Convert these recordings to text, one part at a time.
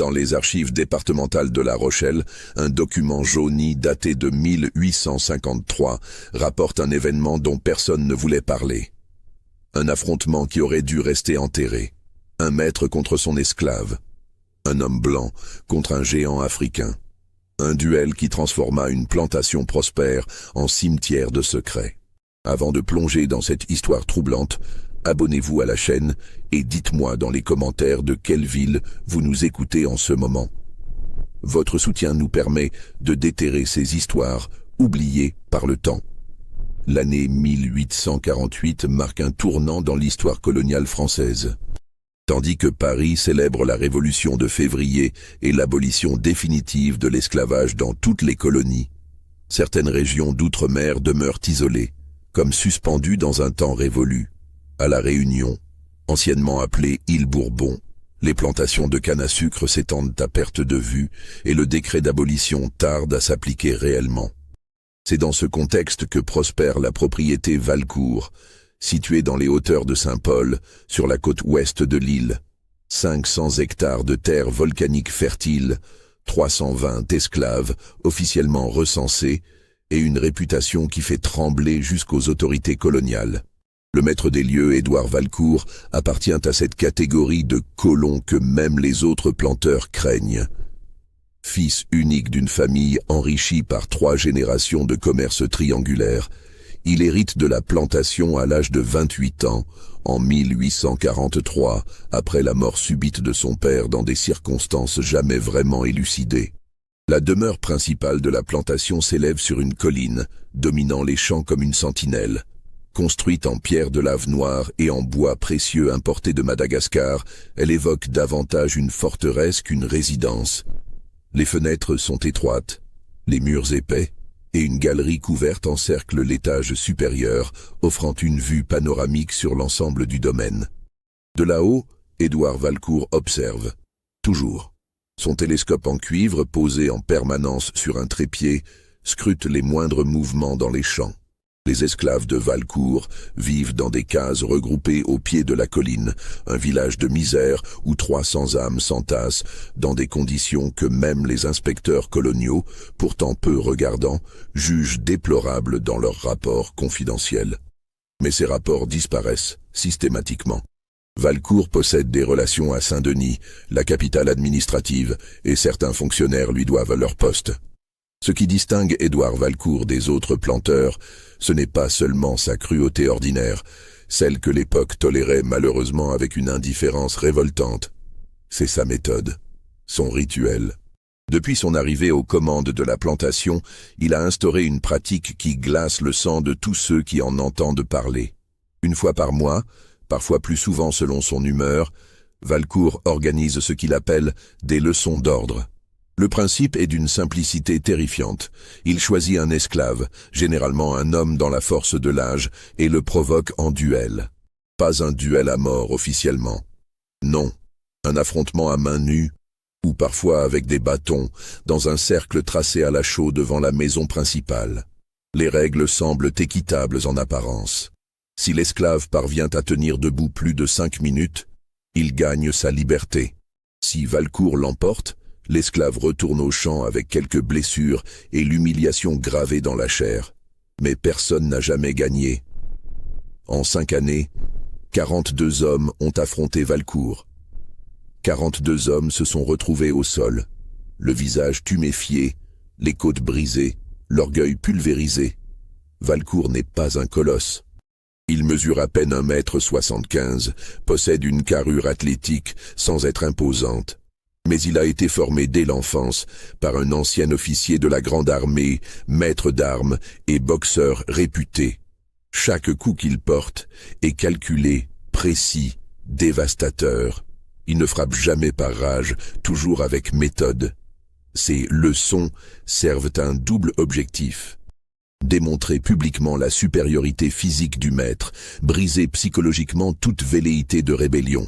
Dans les archives départementales de La Rochelle, un document jauni daté de 1853 rapporte un événement dont personne ne voulait parler. Un affrontement qui aurait dû rester enterré. Un maître contre son esclave. Un homme blanc contre un géant africain. Un duel qui transforma une plantation prospère en cimetière de secrets. Avant de plonger dans cette histoire troublante, abonnez-vous à la chaîne et dites-moi dans les commentaires de quelle ville vous nous écoutez en ce moment. Votre soutien nous permet de déterrer ces histoires oubliées par le temps. L'année 1848 marque un tournant dans l'histoire coloniale française. Tandis que Paris célèbre la Révolution de février et l'abolition définitive de l'esclavage dans toutes les colonies, certaines régions d'outre-mer demeurent isolées, comme suspendues dans un temps révolu. À La Réunion, anciennement appelée île Bourbon, les plantations de canne à sucre s'étendent à perte de vue et le décret d'abolition tarde à s'appliquer réellement. C'est dans ce contexte que prospère la propriété Valcourt, située dans les hauteurs de Saint-Paul, sur la côte ouest de l'île. 500 hectares de terres volcaniques fertiles, 320 esclaves officiellement recensés et une réputation qui fait trembler jusqu'aux autorités coloniales. Le maître des lieux, Édouard Valcourt, appartient à cette catégorie de colons que même les autres planteurs craignent. Fils unique d'une famille enrichie par 3 générations de commerce triangulaire, il hérite de la plantation à l'âge de 28 ans, en 1843, après la mort subite de son père dans des circonstances jamais vraiment élucidées. La demeure principale de la plantation s'élève sur une colline, dominant les champs comme une sentinelle. Construite en pierre de lave noire et en bois précieux importé de Madagascar, elle évoque davantage une forteresse qu'une résidence. Les fenêtres sont étroites, les murs épais, et une galerie couverte encercle l'étage supérieur, offrant une vue panoramique sur l'ensemble du domaine. De là-haut, Édouard Valcourt observe, toujours. Son télescope en cuivre, posé en permanence sur un trépied, scrute les moindres mouvements dans les champs. Les esclaves de Valcourt vivent dans des cases regroupées au pied de la colline, un village de misère où 300 âmes s'entassent dans des conditions que même les inspecteurs coloniaux, pourtant peu regardants, jugent déplorables dans leurs rapports confidentiels. Mais ces rapports disparaissent systématiquement. Valcourt possède des relations à Saint-Denis, la capitale administrative, et certains fonctionnaires lui doivent leur poste. Ce qui distingue Édouard Valcourt des autres planteurs, ce n'est pas seulement sa cruauté ordinaire, celle que l'époque tolérait malheureusement avec une indifférence révoltante. C'est sa méthode, son rituel. Depuis son arrivée aux commandes de la plantation, il a instauré une pratique qui glace le sang de tous ceux qui en entendent parler. Une fois par mois, parfois plus souvent selon son humeur, Valcourt organise ce qu'il appelle des leçons d'ordre. Le principe est d'une simplicité terrifiante. Il choisit un esclave, généralement un homme dans la force de l'âge, et le provoque en duel. Pas un duel à mort officiellement. Non, un affrontement à main nue, ou parfois avec des bâtons, dans un cercle tracé à la chaux devant la maison principale. Les règles semblent équitables en apparence. Si l'esclave parvient à tenir debout plus de 5 minutes, il gagne sa liberté. Si Valcourt l'emporte, l'esclave retourne au champ avec quelques blessures et l'humiliation gravée dans la chair. Mais personne n'a jamais gagné. En 5 années, 42 hommes ont affronté Valcourt. 42 hommes se sont retrouvés au sol, le visage tuméfié, les côtes brisées, l'orgueil pulvérisé. Valcourt n'est pas un colosse. Il mesure à peine 1,75 m, possède une carrure athlétique sans être imposante. Mais il a été formé dès l'enfance par un ancien officier de la Grande Armée, maître d'armes et boxeur réputé. Chaque coup qu'il porte est calculé, précis, dévastateur. Il ne frappe jamais par rage, toujours avec méthode. Ses leçons servent un double objectif. Démontrer publiquement la supériorité physique du maître, briser psychologiquement toute velléité de rébellion.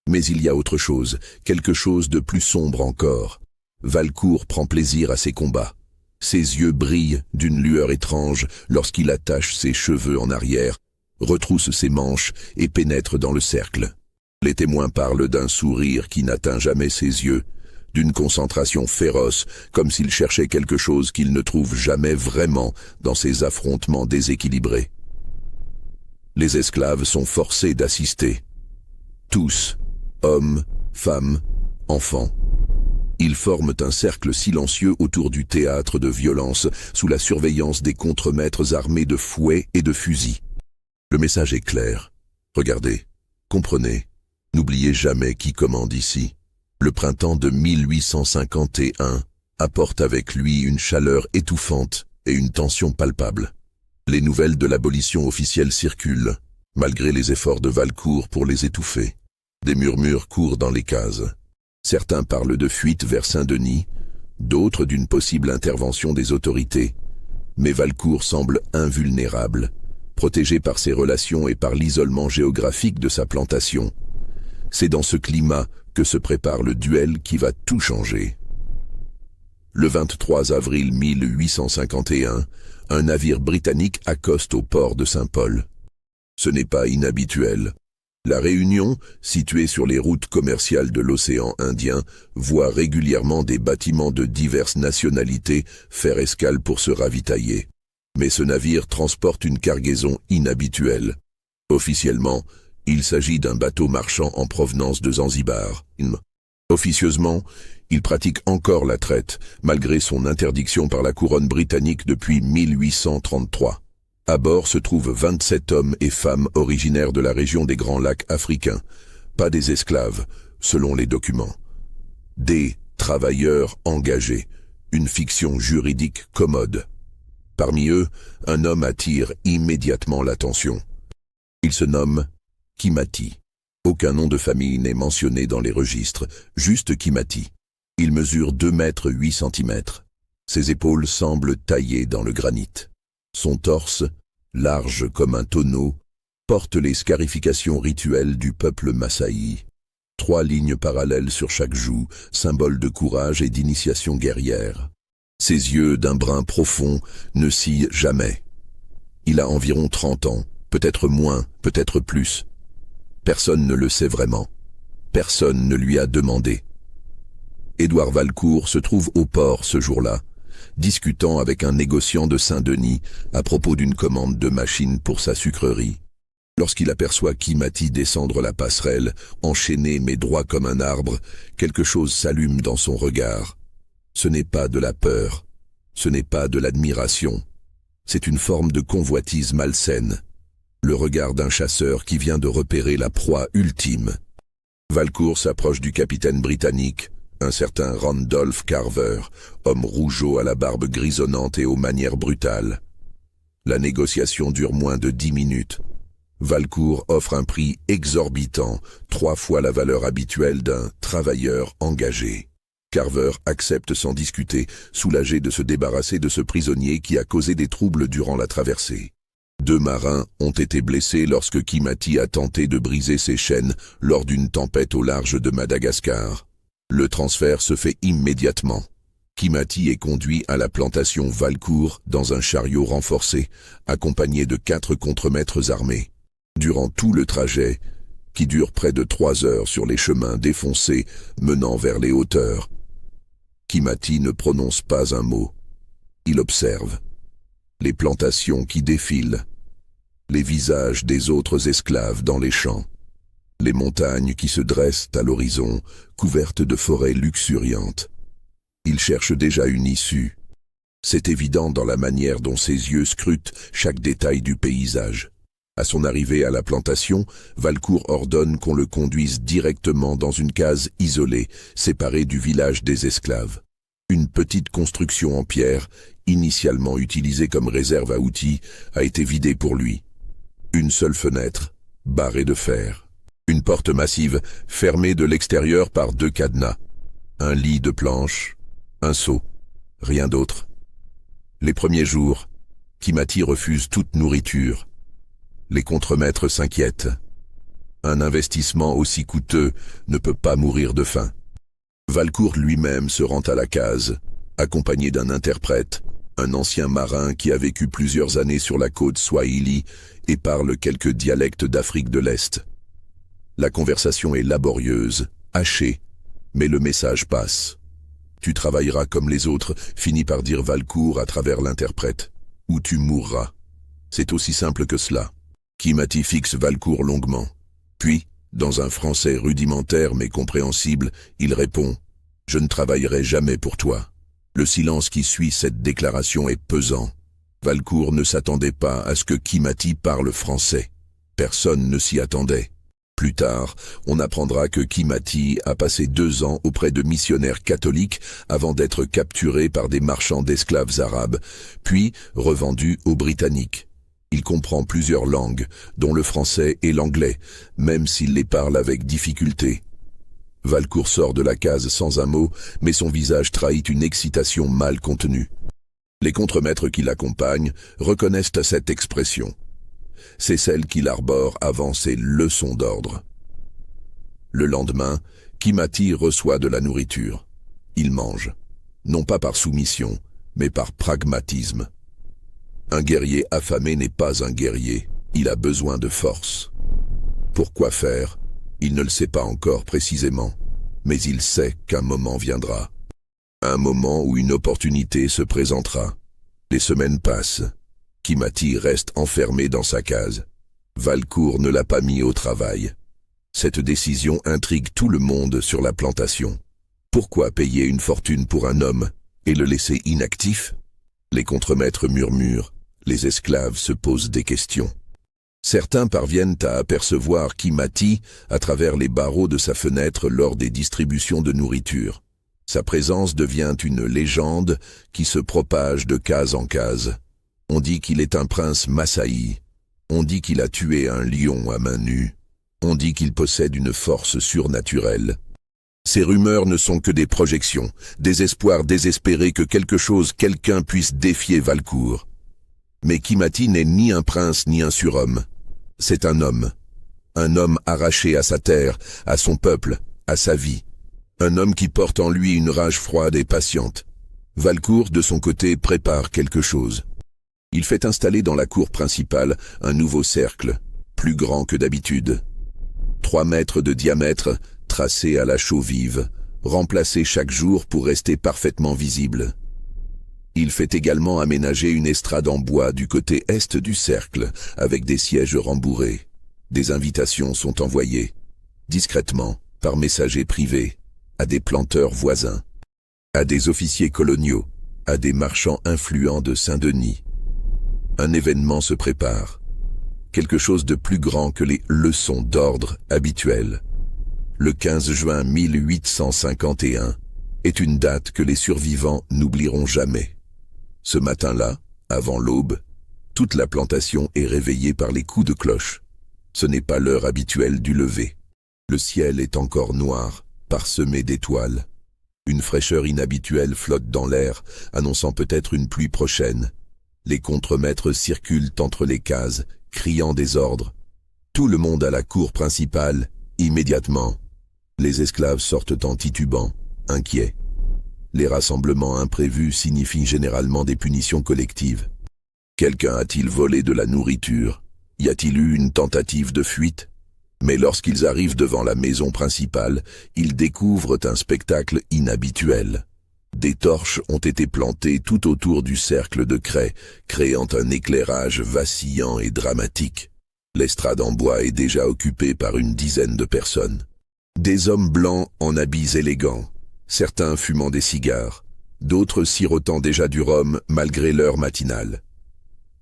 Mais il y a autre chose, quelque chose de plus sombre encore. Valcourt prend plaisir à ses combats. Ses yeux brillent d'une lueur étrange lorsqu'il attache ses cheveux en arrière, retrousse ses manches et pénètre dans le cercle. Les témoins parlent d'un sourire qui n'atteint jamais ses yeux, d'une concentration féroce, comme s'il cherchait quelque chose qu'il ne trouve jamais vraiment dans ces affrontements déséquilibrés. Les esclaves sont forcés d'assister. Tous, hommes, femmes, enfants. Ils forment un cercle silencieux autour du théâtre de violence, sous la surveillance des contremaîtres armés de fouets et de fusils. Le message est clair. Regardez, comprenez, n'oubliez jamais qui commande ici. Le printemps de 1851 apporte avec lui une chaleur étouffante et une tension palpable. Les nouvelles de l'abolition officielle circulent, malgré les efforts de Valcourt pour les étouffer. Des murmures courent dans les cases. Certains parlent de fuite vers Saint-Denis, d'autres d'une possible intervention des autorités. Mais Valcourt semble invulnérable, protégé par ses relations et par l'isolement géographique de sa plantation. C'est dans ce climat que se prépare le duel qui va tout changer. Le 23 avril 1851, un navire britannique accoste au port de Saint-Paul. Ce n'est pas inhabituel. La Réunion, située sur les routes commerciales de l'océan Indien, voit régulièrement des bâtiments de diverses nationalités faire escale pour se ravitailler. Mais ce navire transporte une cargaison inhabituelle. Officiellement, il s'agit d'un bateau marchand en provenance de Zanzibar. Officieusement, il pratique encore la traite, malgré son interdiction par la couronne britannique depuis 1833. À bord se trouvent 27 hommes et femmes originaires de la région des Grands Lacs africains, pas des esclaves, selon les documents. Des travailleurs engagés, une fiction juridique commode. Parmi eux, un homme attire immédiatement l'attention. Il se nomme Kimati. Aucun nom de famille n'est mentionné dans les registres, juste Kimati. Il mesure 2 mètres 8 centimètres. Ses épaules semblent taillées dans le granit. Son torse, large comme un tonneau, porte les scarifications rituelles du peuple Massaï. 3 lignes parallèles sur chaque joue, symbole de courage et d'initiation guerrière. Ses yeux d'un brun profond ne scillent jamais. Il a environ 30 ans, peut-être moins, peut-être plus. Personne ne le sait vraiment. Personne ne lui a demandé. Édouard Valcourt se trouve au port ce jour-là, discutant avec un négociant de Saint-Denis à propos d'une commande de machines pour sa sucrerie. Lorsqu'il aperçoit Kimati descendre la passerelle, enchaîné mais droit comme un arbre, quelque chose s'allume dans son regard. Ce n'est pas de la peur, ce n'est pas de l'admiration, c'est une forme de convoitise malsaine, le regard d'un chasseur qui vient de repérer la proie ultime. Valcourt s'approche du capitaine britannique, un certain Randolph Carver, homme rougeau à la barbe grisonnante et aux manières brutales. La négociation dure moins de 10 minutes. Valcourt offre un prix exorbitant, 3 fois la valeur habituelle d'un travailleur engagé. Carver accepte sans discuter, soulagé de se débarrasser de ce prisonnier qui a causé des troubles durant la traversée. 2 marins ont été blessés lorsque Kimati a tenté de briser ses chaînes lors d'une tempête au large de Madagascar. Le transfert se fait immédiatement. Kimati est conduit à la plantation Valcourt dans un chariot renforcé, accompagné de 4 contremaîtres armés. Durant tout le trajet, qui dure près de 3 heures sur les chemins défoncés menant vers les hauteurs, Kimati ne prononce pas un mot. Il observe. Les plantations qui défilent, les visages des autres esclaves dans les champs, les montagnes qui se dressent à l'horizon, couvertes de forêts luxuriantes. Il cherche déjà une issue. C'est évident dans la manière dont ses yeux scrutent chaque détail du paysage. À son arrivée à la plantation, Valcourt ordonne qu'on le conduise directement dans une case isolée, séparée du village des esclaves. Une petite construction en pierre, initialement utilisée comme réserve à outils, a été vidée pour lui. Une seule fenêtre, barrée de fer. Une porte massive, fermée de l'extérieur par 2 cadenas. Un lit de planches, un seau, rien d'autre. Les premiers jours, Kimati refuse toute nourriture. Les contremaîtres s'inquiètent. Un investissement aussi coûteux ne peut pas mourir de faim. Valcourt lui-même se rend à la case, accompagné d'un interprète, un ancien marin qui a vécu plusieurs années sur la côte Swahili et parle quelques dialectes d'Afrique de l'Est. La conversation est laborieuse, hachée, mais le message passe. Tu travailleras comme les autres, finit par dire Valcourt à travers l'interprète. Ou tu mourras. C'est aussi simple que cela. Kimati fixe Valcourt longuement. Puis, dans un français rudimentaire mais compréhensible, il répond « Je ne travaillerai jamais pour toi ». Le silence qui suit cette déclaration est pesant. Valcourt ne s'attendait pas à ce que Kimati parle français. Personne ne s'y attendait. Plus tard, on apprendra que Kimati a passé 2 ans auprès de missionnaires catholiques avant d'être capturé par des marchands d'esclaves arabes, puis revendu aux Britanniques. Il comprend plusieurs langues, dont le français et l'anglais, même s'il les parle avec difficulté. Valcourt sort de la case sans un mot, mais son visage trahit une excitation mal contenue. Les contremaîtres qui l'accompagnent reconnaissent cette expression. C'est celle qu'il arbore avant ses leçons d'ordre. Le lendemain, Kimati reçoit de la nourriture. Il mange, non pas par soumission, mais par pragmatisme. Un guerrier affamé n'est pas un guerrier, il a besoin de force. Pourquoi faire? Il ne le sait pas encore précisément, mais il sait qu'un moment viendra. Un moment où une opportunité se présentera. Les semaines passent. Kimati reste enfermé dans sa case. Valcourt ne l'a pas mis au travail. Cette décision intrigue tout le monde sur la plantation. Pourquoi payer une fortune pour un homme et le laisser inactif? Les contremaîtres murmurent, les esclaves se posent des questions. Certains parviennent à apercevoir Kimati à travers les barreaux de sa fenêtre lors des distributions de nourriture. Sa présence devient une légende qui se propage de case en case. On dit qu'il est un prince Massaï. On dit qu'il a tué un lion à main nue. On dit qu'il possède une force surnaturelle. Ces rumeurs ne sont que des projections, des espoirs désespérés que quelqu'un puisse défier Valcourt. Mais Kimati n'est ni un prince ni un surhomme. C'est un homme arraché à sa terre, à son peuple, à sa vie. Un homme qui porte en lui une rage froide et patiente. Valcourt, de son côté, prépare quelque chose. Il fait installer dans la cour principale un nouveau cercle, plus grand que d'habitude. 3 mètres de diamètre, tracé à la chaux vive, remplacé chaque jour pour rester parfaitement visible. Il fait également aménager une estrade en bois du côté est du cercle, avec des sièges rembourrés. Des invitations sont envoyées, discrètement, par messagers privés, à des planteurs voisins, à des officiers coloniaux, à des marchands influents de Saint-Denis. Un événement se prépare, quelque chose de plus grand que les leçons d'ordre habituelles. Le 15 juin 1851 est une date que les survivants n'oublieront jamais. Ce matin-là, avant l'aube, toute la plantation est réveillée par les coups de cloche. Ce n'est pas l'heure habituelle du lever. Le ciel est encore noir, parsemé d'étoiles. Une fraîcheur inhabituelle flotte dans l'air, annonçant peut-être une pluie prochaine. Les contremaîtres circulent entre les cases, criant des ordres. Tout le monde à la cour principale, immédiatement. Les esclaves sortent en titubant, inquiets. Les rassemblements imprévus signifient généralement des punitions collectives. Quelqu'un a-t-il volé de la nourriture? Y a-t-il eu une tentative de fuite? Mais lorsqu'ils arrivent devant la maison principale, ils découvrent un spectacle inhabituel. Des torches ont été plantées tout autour du cercle de craie, créant un éclairage vacillant et dramatique. L'estrade en bois est déjà occupée par une dizaine de personnes. Des hommes blancs en habits élégants, certains fumant des cigares, d'autres sirotant déjà du rhum malgré l'heure matinale.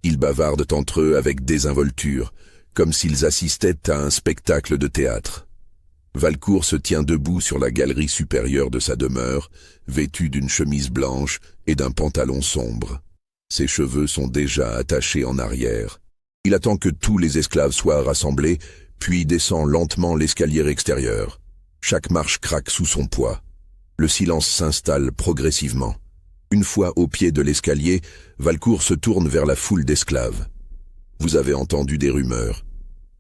Ils bavardent entre eux avec désinvolture, comme s'ils assistaient à un spectacle de théâtre. Valcourt se tient debout sur la galerie supérieure de sa demeure, vêtu d'une chemise blanche et d'un pantalon sombre. Ses cheveux sont déjà attachés en arrière. Il attend que tous les esclaves soient rassemblés, puis descend lentement l'escalier extérieur. Chaque marche craque sous son poids. Le silence s'installe progressivement. Une fois au pied de l'escalier, Valcourt se tourne vers la foule d'esclaves. Vous avez entendu des rumeurs,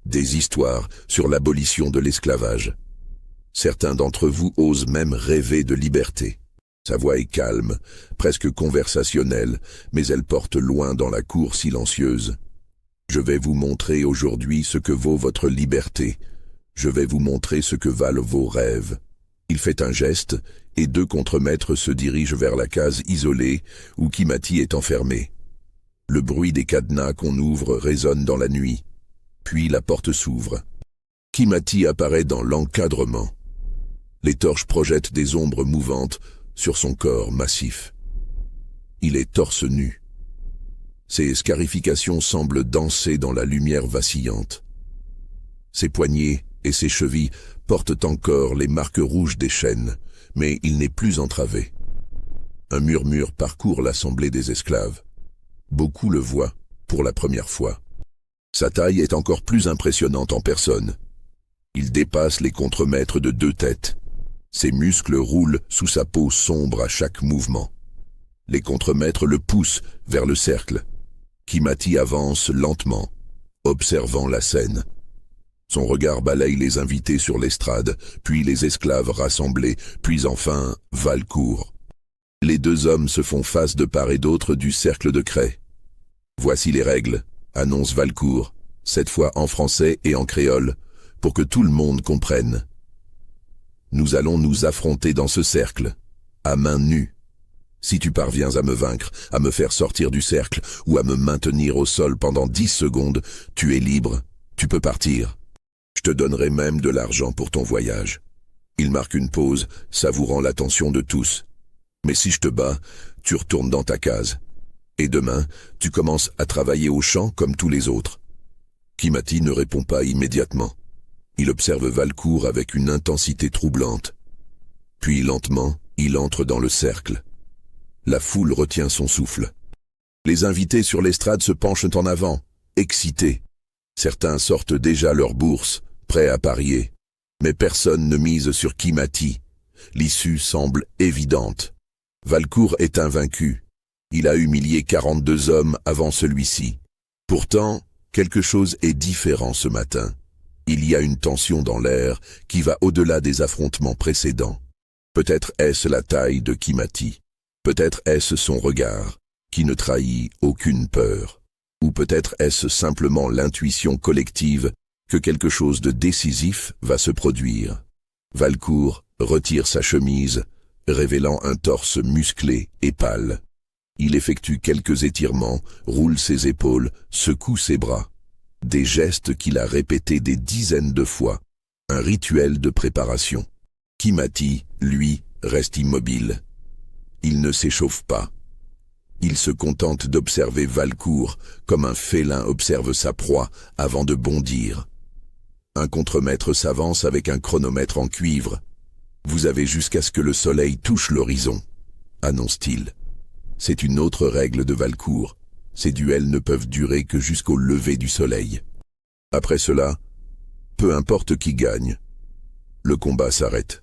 des histoires sur l'abolition de l'esclavage. Certains d'entre vous osent même rêver de liberté. Sa voix est calme, presque conversationnelle, mais elle porte loin dans la cour silencieuse. Je vais vous montrer aujourd'hui ce que vaut votre liberté. Je vais vous montrer ce que valent vos rêves. Il fait un geste, et 2 contremaîtres se dirigent vers la case isolée où Kimati est enfermé. Le bruit des cadenas qu'on ouvre résonne dans la nuit, puis la porte s'ouvre. Kimati apparaît dans l'encadrement. Les torches projettent des ombres mouvantes sur son corps massif. Il est torse nu. Ses scarifications semblent danser dans la lumière vacillante. Ses poignets et ses chevilles portent encore les marques rouges des chaînes, mais il n'est plus entravé. Un murmure parcourt l'assemblée des esclaves. Beaucoup le voient pour la première fois. Sa taille est encore plus impressionnante en personne. Il dépasse les contremaîtres de 2 têtes. Ses muscles roulent sous sa peau sombre à chaque mouvement. Les contremaîtres le poussent vers le cercle. Kimati avance lentement, observant la scène. Son regard balaye les invités sur l'estrade, puis les esclaves rassemblés, puis enfin Valcourt. Les 2 hommes se font face de part et d'autre du cercle de craie. « Voici les règles », annonce Valcourt, cette fois en français et en créole, pour que tout le monde comprenne. « Nous allons nous affronter dans ce cercle, à main nue. Si tu parviens à me vaincre, à me faire sortir du cercle ou à me maintenir au sol pendant 10 secondes, tu es libre, tu peux partir. Je te donnerai même de l'argent pour ton voyage. » Il marque une pause, savourant l'attention de tous. « Mais si je te bats, tu retournes dans ta case. Et demain, tu commences à travailler au champ comme tous les autres. » Kimati ne répond pas immédiatement. Il observe Valcourt avec une intensité troublante. Puis lentement, il entre dans le cercle. La foule retient son souffle. Les invités sur l'estrade se penchent en avant, excités. Certains sortent déjà leurs bourses, prêts à parier. Mais personne ne mise sur Kimati. L'issue semble évidente. Valcourt est invaincu. Il a humilié 42 hommes avant celui-ci. Pourtant, quelque chose est différent ce matin. Il y a une tension dans l'air qui va au-delà des affrontements précédents. Peut-être est-ce la taille de Kimati. Peut-être est-ce son regard, qui ne trahit aucune peur. Ou peut-être est-ce simplement l'intuition collective que quelque chose de décisif va se produire. Valcourt retire sa chemise, révélant un torse musclé et pâle. Il effectue quelques étirements, roule ses épaules, secoue ses bras. Des gestes qu'il a répétés des dizaines de fois. Un rituel de préparation. Kimati, lui, reste immobile. Il ne s'échauffe pas. Il se contente d'observer Valcourt comme un félin observe sa proie avant de bondir. Un contremaître s'avance avec un chronomètre en cuivre. « Vous avez jusqu'à ce que le soleil touche l'horizon », annonce-t-il. C'est une autre règle de Valcourt. Ces duels ne peuvent durer que jusqu'au lever du soleil. Après cela, peu importe qui gagne, le combat s'arrête.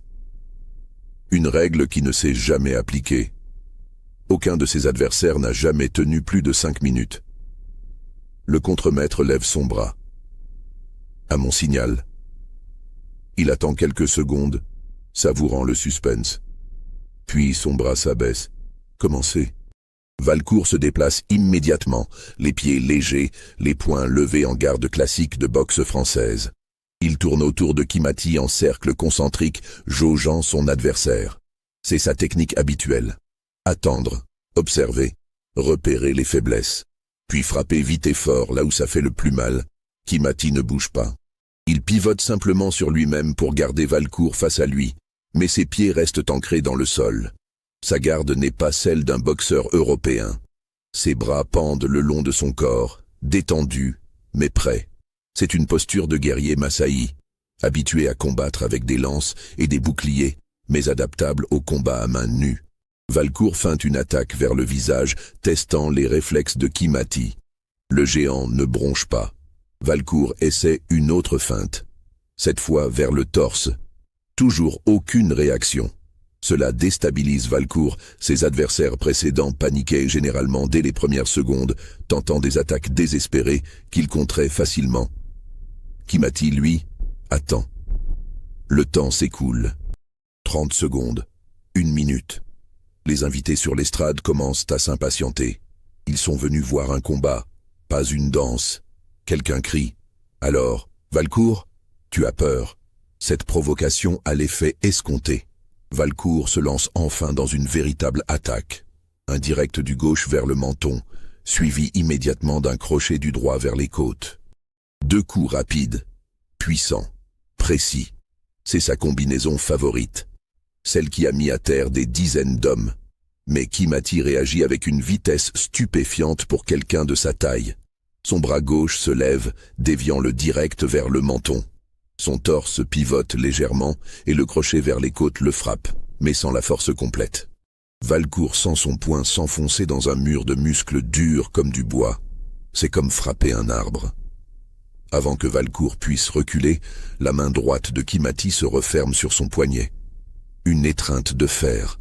Une règle qui ne s'est jamais appliquée. Aucun de ses adversaires n'a jamais tenu plus de 5 minutes. Le contremaître lève son bras. À mon signal. Il attend quelques secondes, savourant le suspense. Puis son bras s'abaisse. Commencez. Valcourt se déplace immédiatement, les pieds légers, les poings levés en garde classique de boxe française. Il tourne autour de Kimati en cercle concentrique, jaugeant son adversaire. C'est sa technique habituelle. Attendre, observer, repérer les faiblesses, puis frapper vite et fort là où ça fait le plus mal. Kimati ne bouge pas. Il pivote simplement sur lui-même pour garder Valcourt face à lui, mais ses pieds restent ancrés dans le sol. Sa garde n'est pas celle d'un boxeur européen. Ses bras pendent le long de son corps, détendus, mais prêts. C'est une posture de guerrier Massaï, habitué à combattre avec des lances et des boucliers, mais adaptable au combat à main nue. Valcourt feinte une attaque vers le visage, testant les réflexes de Kimati. Le géant ne bronche pas. Valcourt essaie une autre feinte, cette fois vers le torse. Toujours aucune réaction. Cela déstabilise Valcourt, ses adversaires précédents paniquaient généralement dès les premières secondes, tentant des attaques désespérées qu'il contrait facilement. Kimati, lui, attend. Le temps s'écoule. 30 secondes, 1 minute. Les invités sur l'estrade commencent à s'impatienter. Ils sont venus voir un combat, pas une danse. Quelqu'un crie. Alors, Valcourt, tu as peur. Cette provocation a l'effet escompté. Valcourt se lance enfin dans une véritable attaque. Un direct du gauche vers le menton, suivi immédiatement d'un crochet du droit vers les côtes. 2 coups rapides, puissants, précis. C'est sa combinaison favorite. Celle qui a mis à terre des dizaines d'hommes. Mais Kimati réagit avec une vitesse stupéfiante pour quelqu'un de sa taille. Son bras gauche se lève, déviant le direct vers le menton. Son torse pivote légèrement et le crochet vers les côtes le frappe, mais sans la force complète. Valcourt sent son poing s'enfoncer dans un mur de muscles durs comme du bois. C'est comme frapper un arbre. Avant que Valcourt puisse reculer, la main droite de Kimati se referme sur son poignet. Une étreinte de fer.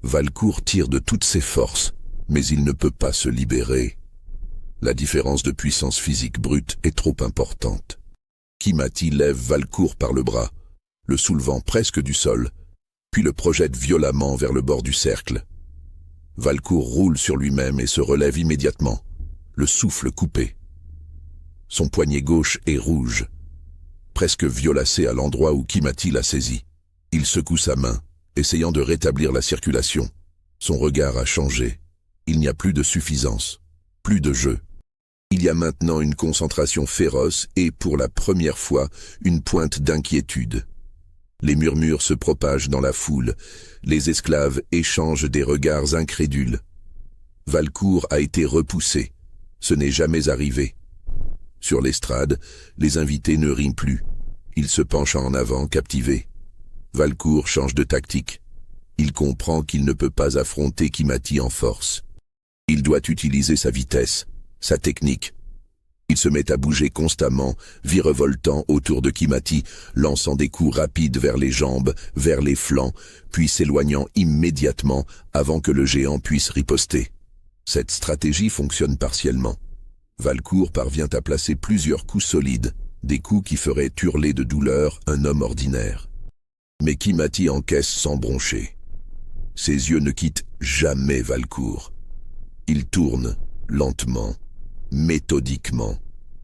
Valcourt tire de toutes ses forces, mais il ne peut pas se libérer. La différence de puissance physique brute est trop importante. Kimati lève Valcourt par le bras, le soulevant presque du sol, puis le projette violemment vers le bord du cercle. Valcourt roule sur lui-même et se relève immédiatement, le souffle coupé. Son poignet gauche est rouge, presque violacé à l'endroit où Kimati l'a saisi. Il secoue sa main, essayant de rétablir la circulation. Son regard a changé. Il n'y a plus de suffisance, plus de jeu. Il y a maintenant une concentration féroce et, pour la première fois, une pointe d'inquiétude. Les murmures se propagent dans la foule. Les esclaves échangent des regards incrédules. Valcourt a été repoussé. Ce n'est jamais arrivé. Sur l'estrade, les invités ne rient plus. Ils se penchent en avant, captivés. Valcourt change de tactique. Il comprend qu'il ne peut pas affronter Kimati en force. Il doit utiliser sa vitesse, sa technique. Il se met à bouger constamment, virevoltant autour de Kimati, lançant des coups rapides vers les jambes, vers les flancs, puis s'éloignant immédiatement avant que le géant puisse riposter. Cette stratégie fonctionne partiellement. Valcourt parvient à placer plusieurs coups solides, des coups qui feraient hurler de douleur un homme ordinaire. Mais Kimati encaisse sans broncher. Ses yeux ne quittent jamais Valcourt. Il tourne, lentement, méthodiquement,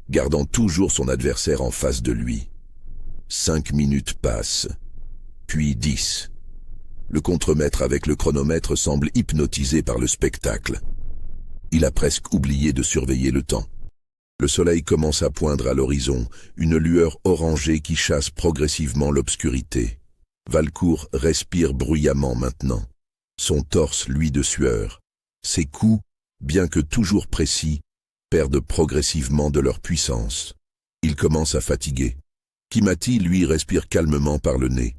gardant toujours son adversaire en face de lui. 5 minutes passent, puis 10. Le contremaître avec le chronomètre semble hypnotisé par le spectacle. Il a presque oublié de surveiller le temps. Le soleil commence à poindre à l'horizon, une lueur orangée qui chasse progressivement l'obscurité. Valcourt respire bruyamment maintenant. Son torse luit de sueur. Ses coups, bien que toujours précis, perdent progressivement de leur puissance. Il commence à fatiguer. Kimati, lui, respire calmement par le nez.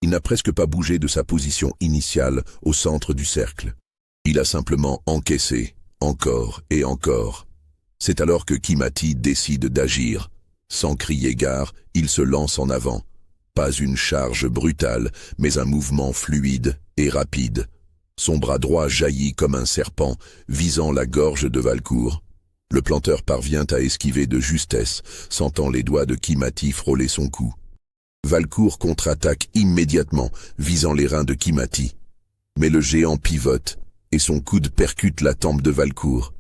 Il n'a presque pas bougé de sa position initiale au centre du cercle. Il a simplement encaissé, encore et encore. C'est alors que Kimati décide d'agir. Sans crier gare, il se lance en avant. Pas une charge brutale, mais un mouvement fluide et rapide. Son bras droit jaillit comme un serpent, visant la gorge de Valcourt. Le planteur parvient à esquiver de justesse, sentant les doigts de Kimati frôler son cou. Valcourt contre-attaque immédiatement, visant les reins de Kimati. Mais le géant pivote, et son coude percute la tempe de Valcourt.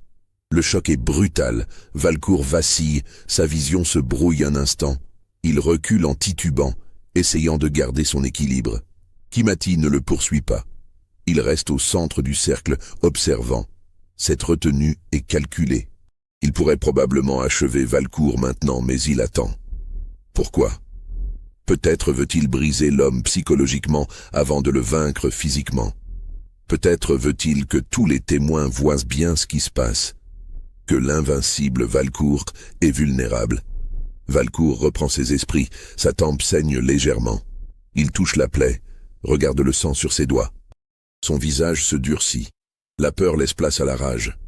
Le choc est brutal, Valcourt vacille, sa vision se brouille un instant. Il recule en titubant, essayant de garder son équilibre. Kimati ne le poursuit pas. Il reste au centre du cercle, observant. Cette retenue est calculée. Il pourrait probablement achever Valcourt maintenant, mais il attend. Pourquoi? Peut-être veut-il briser l'homme psychologiquement avant de le vaincre physiquement. Peut-être veut-il que tous les témoins voient bien ce qui se passe. Que l'invincible Valcourt est vulnérable. Valcourt reprend ses esprits, sa tempe saigne légèrement. Il touche la plaie, regarde le sang sur ses doigts. Son visage se durcit. La peur laisse place à la rage.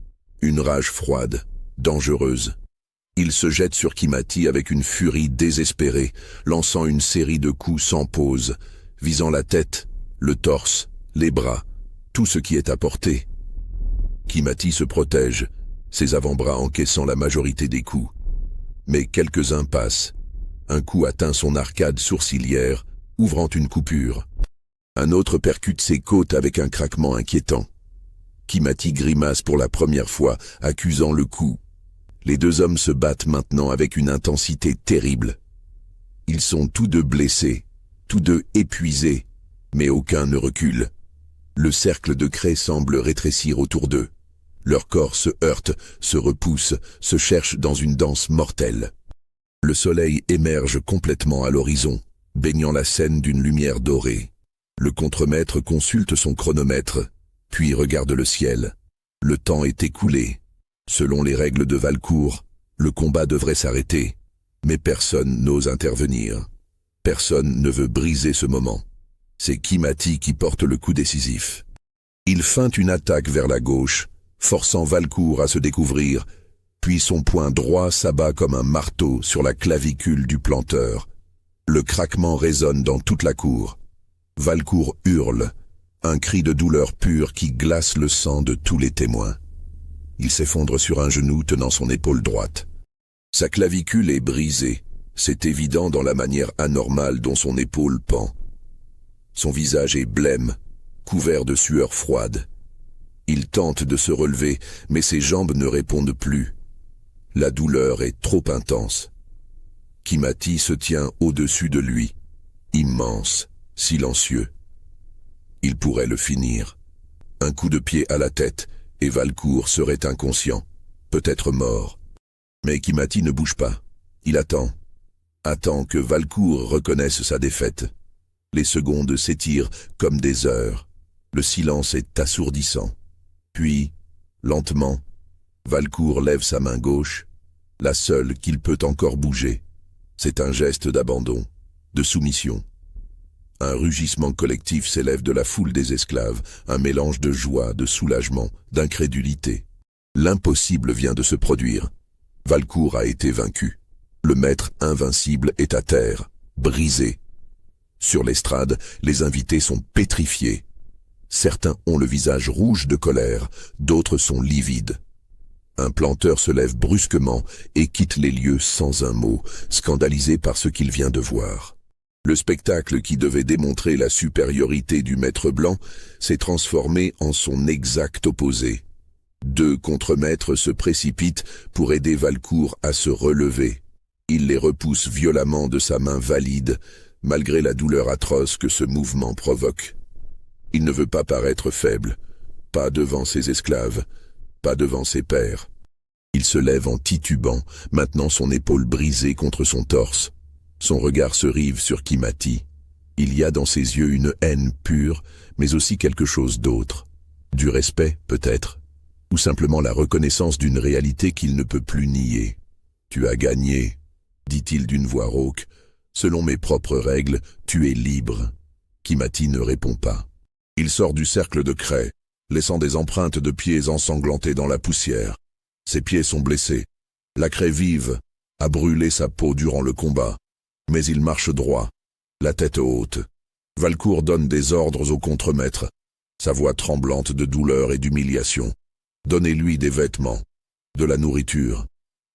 Une rage froide, dangereuse. Il se jette sur Kimati avec une furie désespérée, lançant une série de coups sans pause, visant la tête, le torse, les bras, tout ce qui est à portée. Kimati se protège, ses avant-bras encaissant la majorité des coups. Mais quelques-uns passent. Un coup atteint son arcade sourcilière, ouvrant une coupure. Un autre percute ses côtes avec un craquement inquiétant. Kimati grimace pour la première fois, accusant le coup. Les deux hommes se battent maintenant avec une intensité terrible. Ils sont tous deux blessés, tous deux épuisés, Mais aucun ne recule. Le cercle de craie semble rétrécir autour d'eux. Leurs corps se heurtent, se repoussent, se cherchent dans une danse mortelle. Le soleil émerge complètement à l'horizon, baignant la scène d'une lumière dorée. Le contremaître consulte son chronomètre, puis regarde le ciel. Le temps est écoulé. Selon les règles de Valcourt, le combat devrait s'arrêter, mais personne n'ose intervenir. Personne ne veut briser ce moment. C'est Kimati qui porte le coup décisif. Il feinte une attaque vers la gauche, forçant Valcourt à se découvrir, puis son poing droit s'abat comme un marteau sur la clavicule du planteur. Le craquement résonne dans toute la cour. Valcourt hurle, un cri de douleur pure qui glace le sang de tous les témoins. Il s'effondre sur un genou tenant son épaule droite. Sa clavicule est brisée, c'est évident dans la manière anormale dont son épaule pend. Son visage est blême, couvert de sueur froide. Il tente de se relever, mais ses jambes ne répondent plus. La douleur est trop intense. Kimati se tient au-dessus de lui, immense, silencieux. Il pourrait le finir. Un coup de pied à la tête, et Valcourt serait inconscient, peut-être mort. Mais Kimati ne bouge pas. Il attend. Attend que Valcourt reconnaisse sa défaite. Les secondes s'étirent comme des heures. Le silence est assourdissant. Puis, lentement, Valcourt lève sa main gauche, la seule qu'il peut encore bouger. C'est un geste d'abandon, de soumission. Un rugissement collectif s'élève de la foule des esclaves, un mélange de joie, de soulagement, d'incrédulité. L'impossible vient de se produire. Valcourt a été vaincu. Le maître invincible est à terre, brisé. Sur l'estrade, les invités sont pétrifiés. Certains ont le visage rouge de colère, d'autres sont livides. Un planteur se lève brusquement et quitte les lieux sans un mot, scandalisé par ce qu'il vient de voir. Le spectacle qui devait démontrer la supériorité du maître blanc s'est transformé en son exact opposé. Deux contremaîtres se précipitent pour aider Valcourt à se relever. Il les repousse violemment de sa main valide, malgré la douleur atroce que ce mouvement provoque. Il ne veut pas paraître faible, pas devant ses esclaves, pas devant ses pairs. Il se lève en titubant, maintenant son épaule brisée contre son torse. Son regard se rive sur Kimati. Il y a dans ses yeux une haine pure, mais aussi quelque chose d'autre. Du respect, peut-être, ou simplement la reconnaissance d'une réalité qu'il ne peut plus nier. « Tu as gagné », dit-il d'une voix rauque. « Selon mes propres règles, tu es libre. » Kimati ne répond pas. Il sort du cercle de craie, laissant des empreintes de pieds ensanglantés dans la poussière. Ses pieds sont blessés. La craie vive a brûlé sa peau durant le combat. Mais il marche droit, la tête haute. Valcourt donne des ordres au contremaître, sa voix tremblante de douleur et d'humiliation. Donnez-lui des vêtements, de la nourriture,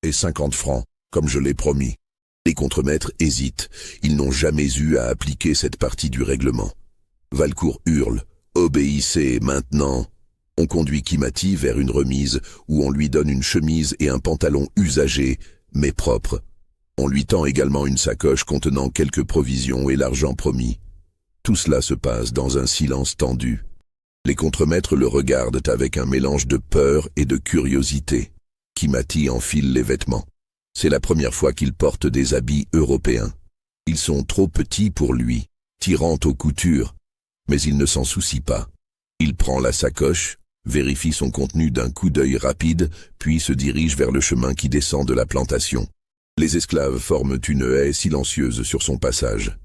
et 50 francs, comme je l'ai promis. Les contremaîtres hésitent, ils n'ont jamais eu à appliquer cette partie du règlement. Valcourt hurle, « Obéissez maintenant !» On conduit Kimati vers une remise où on lui donne une chemise et un pantalon usagés, mais propres. On lui tend également une sacoche contenant quelques provisions et l'argent promis. Tout cela se passe dans un silence tendu. Les contremaîtres le regardent avec un mélange de peur et de curiosité. Kimati enfile les vêtements. C'est la première fois qu'il porte des habits européens. Ils sont trop petits pour lui, tirant aux coutures, mais il ne s'en soucie pas. Il prend la sacoche, vérifie son contenu d'un coup d'œil rapide, puis se dirige vers le chemin qui descend de la plantation. Les esclaves forment une haie silencieuse sur son passage.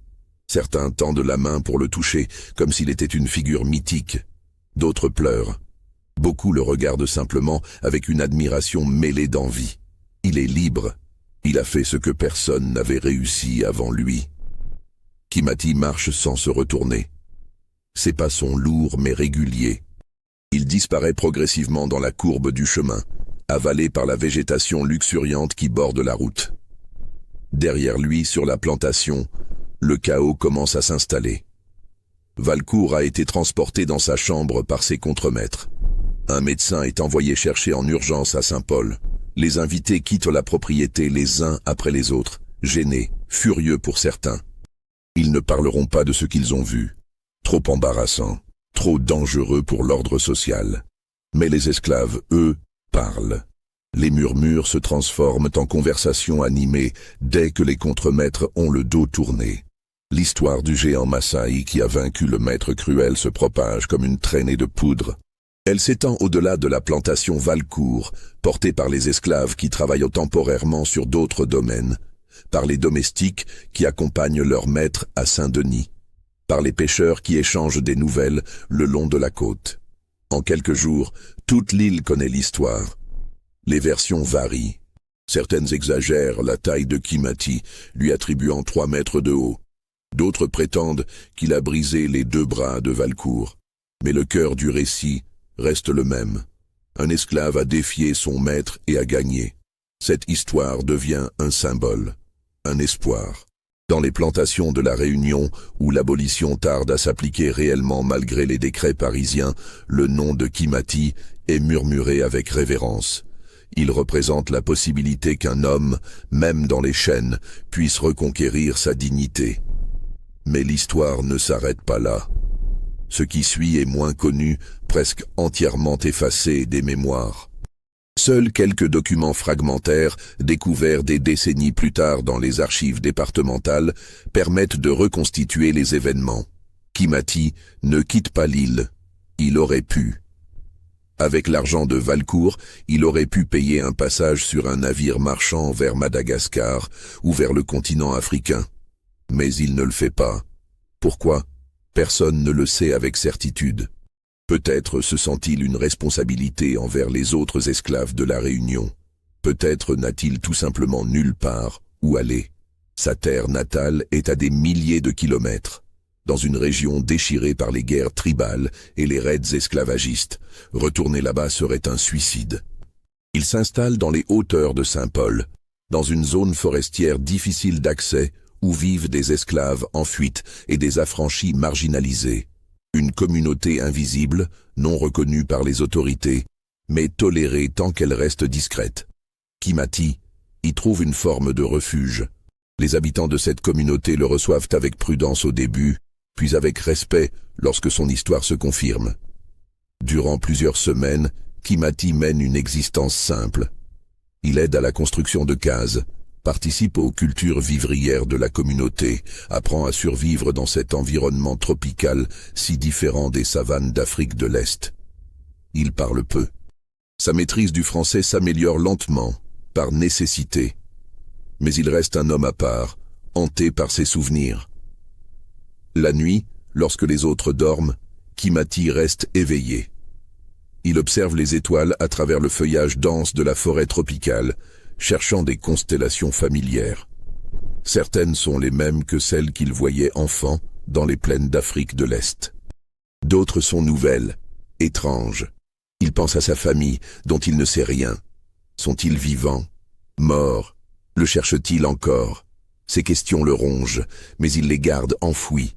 Certains tendent la main pour le toucher, comme s'il était une figure mythique. D'autres pleurent. Beaucoup le regardent simplement avec une admiration mêlée d'envie. Il est libre. Il a fait ce que personne n'avait réussi avant lui. Kimati marche sans se retourner. Ses pas sont lourds mais réguliers. Il disparaît progressivement dans la courbe du chemin, avalé par la végétation luxuriante qui borde la route. Derrière lui, sur la plantation, le chaos commence à s'installer. Valcourt a été transporté dans sa chambre par ses contremaîtres. Un médecin est envoyé chercher en urgence à Saint-Paul. Les invités quittent la propriété les uns après les autres, gênés, furieux pour certains. Ils ne parleront pas de ce qu'ils ont vu. Trop embarrassant, trop dangereux pour l'ordre social. Mais les esclaves, eux, parlent. Les murmures se transforment en conversations animées dès que les contremaîtres ont le dos tourné. L'histoire du géant Massaï qui a vaincu le maître cruel se propage comme une traînée de poudre. Elle s'étend au-delà de la plantation Valcourt, portée par les esclaves qui travaillent temporairement sur d'autres domaines, par les domestiques qui accompagnent leur maître à Saint-Denis, par les pêcheurs qui échangent des nouvelles le long de la côte. En quelques jours, toute l'île connaît l'histoire. Les versions varient. Certaines exagèrent la taille de Kimati, lui attribuant 3 mètres de haut. D'autres prétendent qu'il a brisé les 2 bras de Valcourt. Mais le cœur du récit reste le même. Un esclave a défié son maître et a gagné. Cette histoire devient un symbole, un espoir. Dans les plantations de la Réunion, où l'abolition tarde à s'appliquer réellement malgré les décrets parisiens, le nom de Kimati est murmuré avec révérence. Il représente la possibilité qu'un homme, même dans les chaînes, puisse reconquérir sa dignité. Mais l'histoire ne s'arrête pas là. Ce qui suit est moins connu, presque entièrement effacé des mémoires. Seuls quelques documents fragmentaires, découverts des décennies plus tard dans les archives départementales, permettent de reconstituer les événements. Kimati ne quitte pas l'île. Il aurait pu. Avec l'argent de Valcourt, il aurait pu payer un passage sur un navire marchand vers Madagascar ou vers le continent africain. Mais il ne le fait pas. Pourquoi ? Personne ne le sait avec certitude. Peut-être se sent-il une responsabilité envers les autres esclaves de la Réunion. Peut-être n'a-t-il tout simplement nulle part où aller. Sa terre natale est à des milliers de kilomètres. Dans une région déchirée par les guerres tribales et les raids esclavagistes, retourner là-bas serait un suicide. Il s'installe dans les hauteurs de Saint-Paul, dans une zone forestière difficile d'accès où vivent des esclaves en fuite et des affranchis marginalisés. Une communauté invisible, non reconnue par les autorités, mais tolérée tant qu'elle reste discrète. Kimati y trouve une forme de refuge. Les habitants de cette communauté le reçoivent avec prudence au début, puis avec respect lorsque son histoire se confirme. Durant plusieurs semaines, Kimati mène une existence simple. Il aide à la construction de cases, participe aux cultures vivrières de la communauté, apprend à survivre dans cet environnement tropical si différent des savanes d'Afrique de l'Est. Il parle peu. Sa maîtrise du français s'améliore lentement, par nécessité. Mais il reste un homme à part, hanté par ses souvenirs. La nuit, lorsque les autres dorment, Kimati reste éveillé. Il observe les étoiles à travers le feuillage dense de la forêt tropicale, cherchant des constellations familières. Certaines sont les mêmes que celles qu'il voyait enfant dans les plaines d'Afrique de l'Est. D'autres sont nouvelles, étranges. Il pense à sa famille, dont il ne sait rien. Sont-ils vivants? Morts? Le cherche-t-il encore? Ces questions le rongent, mais il les garde enfouies.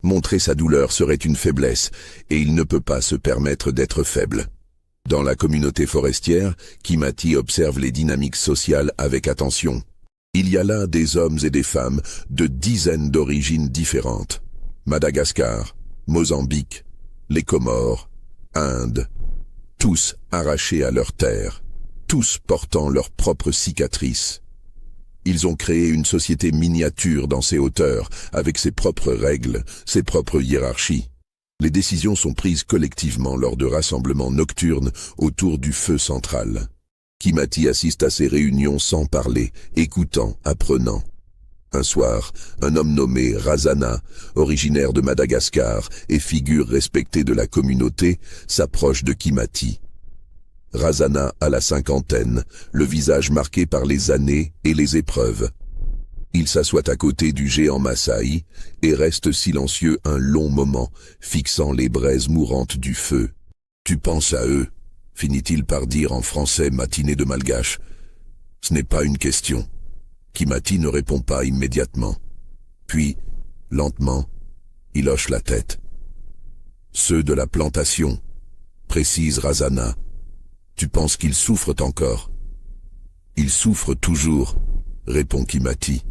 Montrer sa douleur serait une faiblesse, et il ne peut pas se permettre d'être faible. Dans la communauté forestière, Kimati observe les dynamiques sociales avec attention. Il y a là des hommes et des femmes de dizaines d'origines différentes. Madagascar, Mozambique, les Comores, Inde. Tous arrachés à leur terre, tous portant leurs propres cicatrices. Ils ont créé une société miniature dans ces hauteurs, avec ses propres règles, ses propres hiérarchies. Les décisions sont prises collectivement lors de rassemblements nocturnes autour du feu central. Kimati assiste à ces réunions sans parler, écoutant, apprenant. Un soir, un homme nommé Razana, originaire de Madagascar et figure respectée de la communauté, s'approche de Kimati. Razana a la cinquantaine, le visage marqué par les années et les épreuves. Il s'assoit à côté du géant Massaï et reste silencieux un long moment, fixant les braises mourantes du feu. « Tu penses à eux ?» finit-il par dire en français matiné de malgache. « Ce n'est pas une question. » Kimati ne répond pas immédiatement. Puis, lentement, il hoche la tête. « Ceux de la plantation, » précise Razana. « Tu penses qu'ils souffrent encore ?»« Ils souffrent toujours, » répond Kimati.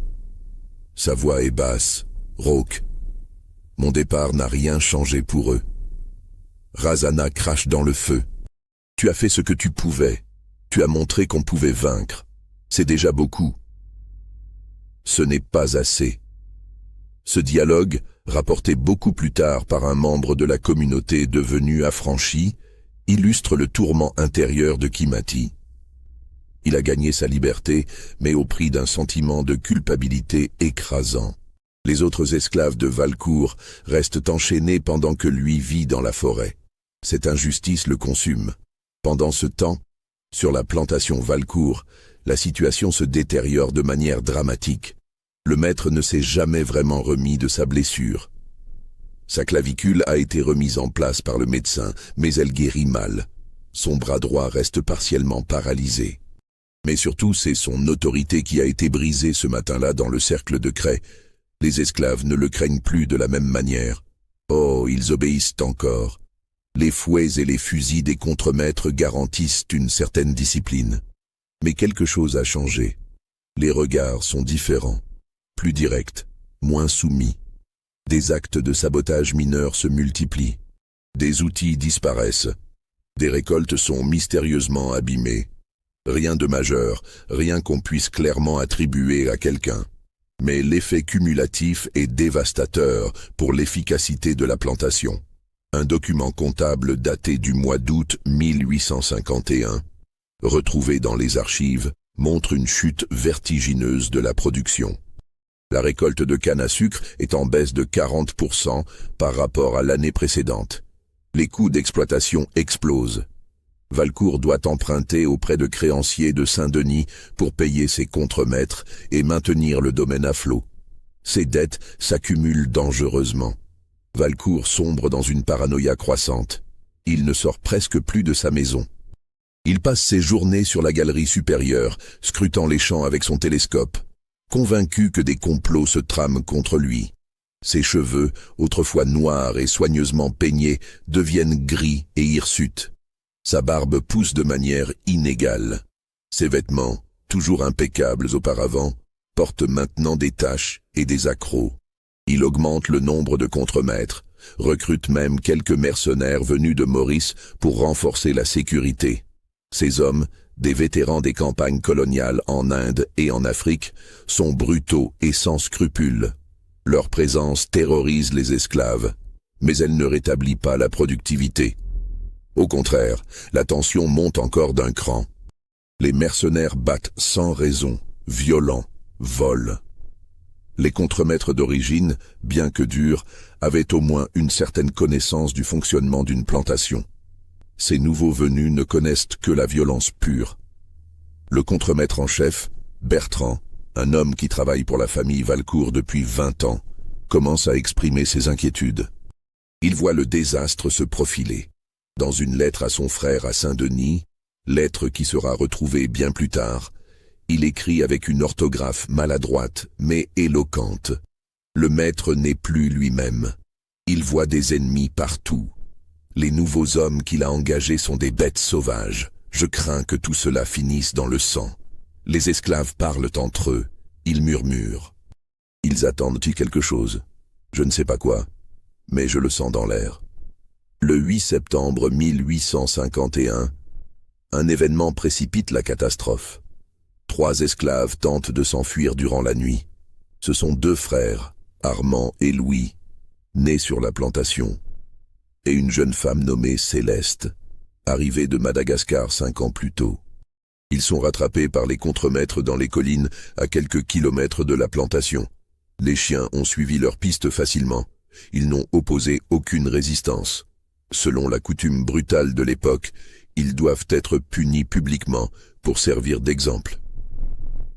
Sa voix est basse, rauque. « Mon départ n'a rien changé pour eux. Razana crache dans le feu. Tu as fait ce que tu pouvais. Tu as montré qu'on pouvait vaincre. C'est déjà beaucoup. Ce n'est pas assez. Ce dialogue, rapporté beaucoup plus tard par un membre de la communauté devenu affranchi, illustre le tourment intérieur de Kimati. Il a gagné sa liberté, mais au prix d'un sentiment de culpabilité écrasant. Les autres esclaves de Valcourt restent enchaînés pendant que lui vit dans la forêt. Cette injustice le consume. Pendant ce temps, sur la plantation Valcourt, la situation se détériore de manière dramatique. Le maître ne s'est jamais vraiment remis de sa blessure. Sa clavicule a été remise en place par le médecin, mais elle guérit mal. Son bras droit reste partiellement paralysé. Mais surtout, c'est son autorité qui a été brisée ce matin-là dans le cercle de craie. Les esclaves ne le craignent plus de la même manière. Oh, ils obéissent encore. Les fouets et les fusils des contremaîtres garantissent une certaine discipline. Mais quelque chose a changé. Les regards sont différents, plus directs, moins soumis. Des actes de sabotage mineurs se multiplient. Des outils disparaissent. Des récoltes sont mystérieusement abîmées. Rien de majeur, rien qu'on puisse clairement attribuer à quelqu'un. Mais l'effet cumulatif est dévastateur pour l'efficacité de la plantation. Un document comptable daté du mois d'août 1851, retrouvé dans les archives, montre une chute vertigineuse de la production. La récolte de canne à sucre est en baisse de 40% par rapport à l'année précédente. Les coûts d'exploitation explosent. Valcourt doit emprunter auprès de créanciers de Saint-Denis pour payer ses contremaîtres et maintenir le domaine à flot. Ces dettes s'accumulent dangereusement. Valcourt sombre dans une paranoïa croissante. Il ne sort presque plus de sa maison. Il passe ses journées sur la galerie supérieure, scrutant les champs avec son télescope, convaincu que des complots se trament contre lui. Ses cheveux, autrefois noirs et soigneusement peignés, deviennent gris et hirsutes. Sa barbe pousse de manière inégale. Ses vêtements, toujours impeccables auparavant, portent maintenant des taches et des accrocs. Il augmente le nombre de contremaîtres, recrute même quelques mercenaires venus de Maurice pour renforcer la sécurité. Ces hommes, des vétérans des campagnes coloniales en Inde et en Afrique, sont brutaux et sans scrupules. Leur présence terrorise les esclaves, mais elle ne rétablit pas la productivité. Au contraire, la tension monte encore d'un cran. Les mercenaires battent sans raison, violents, volent. Les contremaîtres d'origine, bien que durs, avaient au moins une certaine connaissance du fonctionnement d'une plantation. Ces nouveaux venus ne connaissent que la violence pure. Le contremaître en chef, Bertrand, un homme qui travaille pour la famille Valcourt depuis 20 ans, commence à exprimer ses inquiétudes. Il voit le désastre se profiler. Dans une lettre à son frère à Saint-Denis, lettre qui sera retrouvée bien plus tard, il écrit avec une orthographe maladroite mais éloquente. Le maître n'est plus lui-même. Il voit des ennemis partout. Les nouveaux hommes qu'il a engagés sont des bêtes sauvages. Je crains que tout cela finisse dans le sang. Les esclaves parlent entre eux. Ils murmurent. Ils attendent-ils quelque chose? Je ne sais pas quoi, mais je le sens dans l'air. Le 8 septembre 1851, un événement précipite la catastrophe. 3 esclaves tentent de s'enfuir durant la nuit. Ce sont 2 frères, Armand et Louis, nés sur la plantation, et une jeune femme nommée Céleste, arrivée de Madagascar 5 ans plus tôt. Ils sont rattrapés par les contremaîtres dans les collines à quelques kilomètres de la plantation. Les chiens ont suivi leur piste facilement. Ils n'ont opposé aucune résistance. Selon la coutume brutale de l'époque, ils doivent être punis publiquement pour servir d'exemple.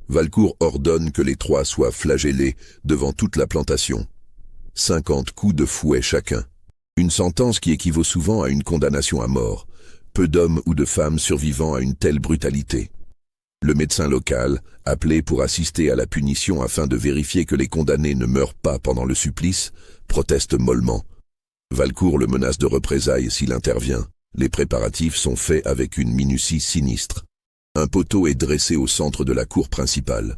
Valcourt ordonne que les 3 soient flagellés devant toute la plantation. 50 coups de fouet chacun. Une sentence qui équivaut souvent à une condamnation à mort. Peu d'hommes ou de femmes survivant à une telle brutalité. Le médecin local, appelé pour assister à la punition afin de vérifier que les condamnés ne meurent pas pendant le supplice, proteste mollement. Valcourt le menace de représailles s'il intervient. Les préparatifs sont faits avec une minutie sinistre. Un poteau est dressé au centre de la cour principale.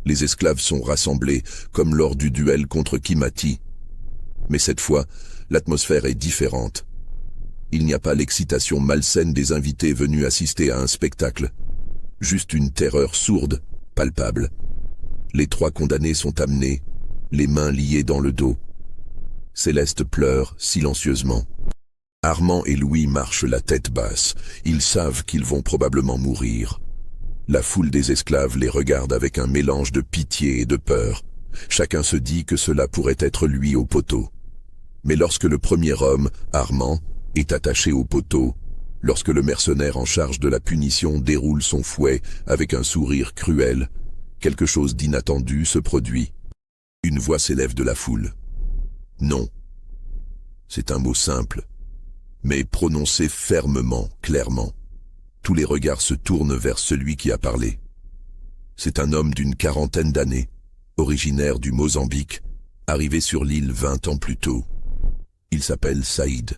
Les esclaves sont rassemblés, comme lors du duel contre Kimati. Mais cette fois, l'atmosphère est différente. Il n'y a pas l'excitation malsaine des invités venus assister à un spectacle. Juste une terreur sourde, palpable. Les 3 condamnés sont amenés, les mains liées dans le dos. Céleste pleure silencieusement. Armand et Louis marchent la tête basse. Ils savent qu'ils vont probablement mourir. La foule des esclaves les regarde avec un mélange de pitié et de peur. Chacun se dit que cela pourrait être lui au poteau. Mais lorsque le premier homme, Armand, est attaché au poteau, lorsque le mercenaire en charge de la punition déroule son fouet avec un sourire cruel, quelque chose d'inattendu se produit. Une voix s'élève de la foule. Non. C'est un mot simple, mais prononcé fermement, clairement. Tous les regards se tournent vers celui qui a parlé. C'est un homme d'une 40aine d'années, originaire du Mozambique, arrivé sur l'île 20 ans plus tôt. Il s'appelle Saïd.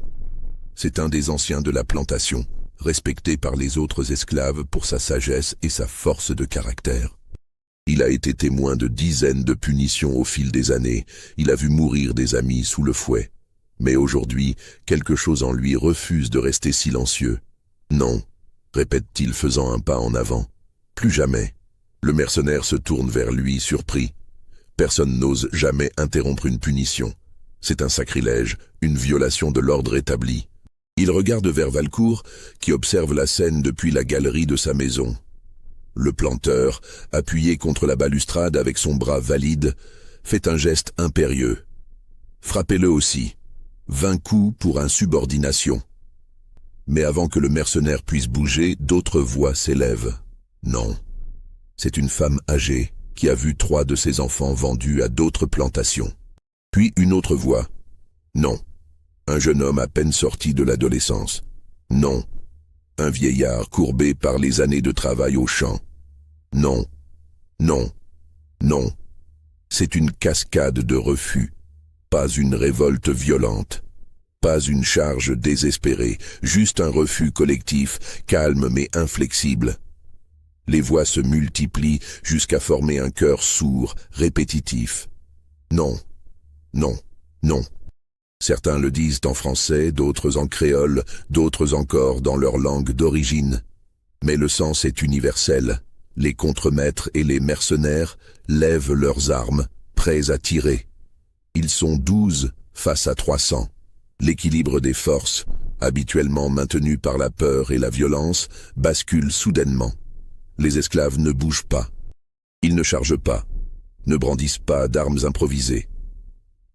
C'est un des anciens de la plantation, respecté par les autres esclaves pour sa sagesse et sa force de caractère. Il a été témoin de dizaines de punitions au fil des années, il a vu mourir des amis sous le fouet. Mais aujourd'hui, quelque chose en lui refuse de rester silencieux. Non, répète-t-il faisant un pas en avant. Plus jamais. Le mercenaire se tourne vers lui, surpris. Personne n'ose jamais interrompre une punition. C'est un sacrilège, une violation de l'ordre établi. Il regarde vers Valcourt, qui observe la scène depuis la galerie de sa maison. Le planteur, appuyé contre la balustrade avec son bras valide, fait un geste impérieux. Frappez-le aussi. 20 coups pour insubordination. Mais avant que le mercenaire puisse bouger, d'autres voix s'élèvent. Non. C'est une femme âgée qui a vu 3 de ses enfants vendus à d'autres plantations. Puis une autre voix. Non. Un jeune homme à peine sorti de l'adolescence. Non. Un vieillard courbé par les années de travail au champ. Non. Non. Non. C'est une cascade de refus. Pas une révolte violente. Pas une charge désespérée. Juste un refus collectif, calme mais inflexible. Les voix se multiplient jusqu'à former un chœur sourd, répétitif. Non. Non. Non. Certains le disent en français, d'autres en créole, d'autres encore dans leur langue d'origine. Mais le sens est universel. Les contremaîtres et les mercenaires lèvent leurs armes, prêts à tirer. Ils sont 12 face à 300. L'équilibre des forces, habituellement maintenu par la peur et la violence, bascule soudainement. Les esclaves ne bougent pas. Ils ne chargent pas, ne brandissent pas d'armes improvisées.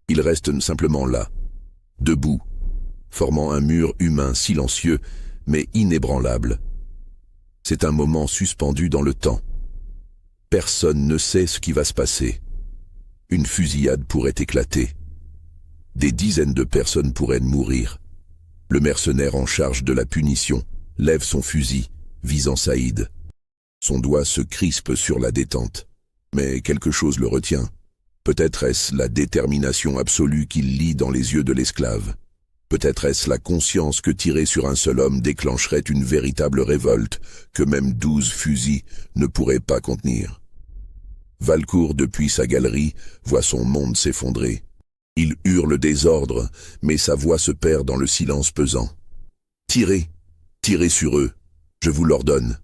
Ils restent simplement là, debout, formant un mur humain silencieux, mais inébranlable. C'est un moment suspendu dans le temps. Personne ne sait ce qui va se passer. Une fusillade pourrait éclater. Des dizaines de personnes pourraient mourir. Le mercenaire en charge de la punition lève son fusil, visant Saïd. Son doigt se crispe sur la détente. Mais quelque chose le retient. Peut-être est-ce la détermination absolue qu'il lit dans les yeux de l'esclave. Peut-être est-ce la conscience que tirer sur un seul homme déclencherait une véritable révolte, que même 12 fusils ne pourraient pas contenir. Valcourt, depuis sa galerie, voit son monde s'effondrer. Il hurle des ordres, mais sa voix se perd dans le silence pesant. « Tirez, tirez sur eux, je vous l'ordonne. »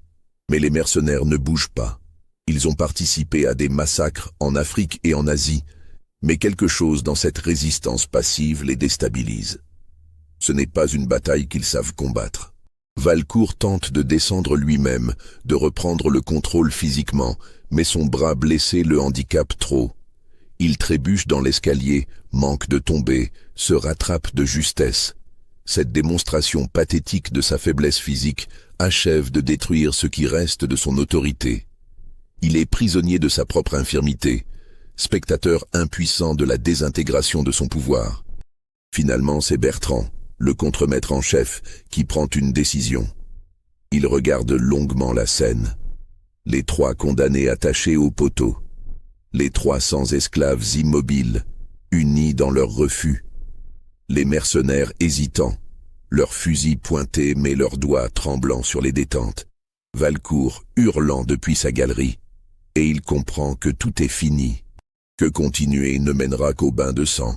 Mais les mercenaires ne bougent pas. Ils ont participé à des massacres en Afrique et en Asie, mais quelque chose dans cette résistance passive les déstabilise. Ce n'est pas une bataille qu'ils savent combattre. Valcourt tente de descendre lui-même, de reprendre le contrôle physiquement, mais son bras blessé le handicape trop. Il trébuche dans l'escalier, manque de tomber, se rattrape de justesse. Cette démonstration pathétique de sa faiblesse physique achève de détruire ce qui reste de son autorité. Il est prisonnier de sa propre infirmité, spectateur impuissant de la désintégration de son pouvoir. Finalement, c'est Bertrand, le contremaître en chef, qui prend une décision. Il regarde longuement la scène. Les 3 condamnés attachés au poteau. Les 300 esclaves immobiles, unis dans leur refus. Les mercenaires hésitants, leurs fusils pointés mais leurs doigts tremblants sur les détentes. Valcourt hurlant depuis sa galerie. Et il comprend que tout est fini, que continuer ne mènera qu'au bain de sang.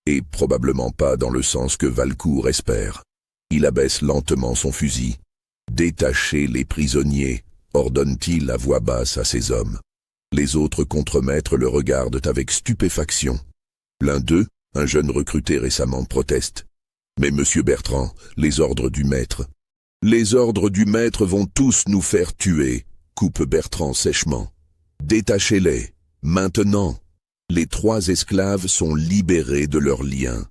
Et probablement pas dans le sens que Valcourt espère. Il abaisse lentement son fusil. « Détachez les prisonniers », ordonne-t-il à voix basse à ses hommes. Les autres contremaîtres le regardent avec stupéfaction. L'un d'eux, un jeune recruté récemment, proteste. « Mais monsieur Bertrand, les ordres du maître. »« Les ordres du maître vont tous nous faire tuer », coupe Bertrand sèchement. « Détachez-les, maintenant !» Les 3 esclaves sont libérés de leurs liens.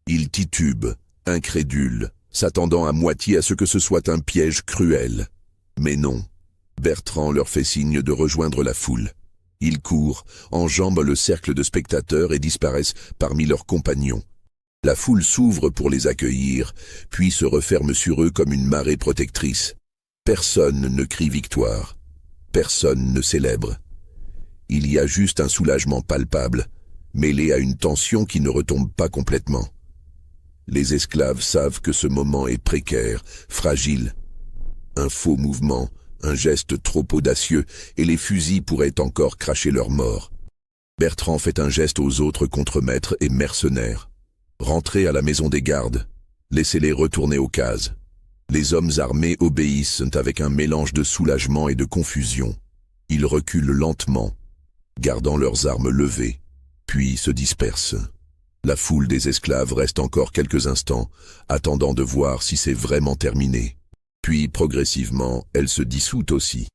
Ils titubent, incrédules, s'attendant à moitié à ce que ce soit un piège cruel. Mais non. Bertrand leur fait signe de rejoindre la foule. Ils courent, enjambent le cercle de spectateurs et disparaissent parmi leurs compagnons. La foule s'ouvre pour les accueillir, puis se referme sur eux comme une marée protectrice. Personne ne crie victoire. Personne ne célèbre. Il y a juste un soulagement palpable, mêlé à une tension qui ne retombe pas complètement. Les esclaves savent que ce moment est précaire, fragile. Un faux mouvement, un geste trop audacieux, et les fusils pourraient encore cracher leur mort. Bertrand fait un geste aux autres contremaîtres et mercenaires. Rentrez à la maison des gardes, laissez-les retourner aux cases. Les hommes armés obéissent avec un mélange de soulagement et de confusion. Ils reculent lentement, gardant leurs armes levées, puis se dispersent. La foule des esclaves reste encore quelques instants, attendant de voir si c'est vraiment terminé. Puis, progressivement, elle se dissout aussi.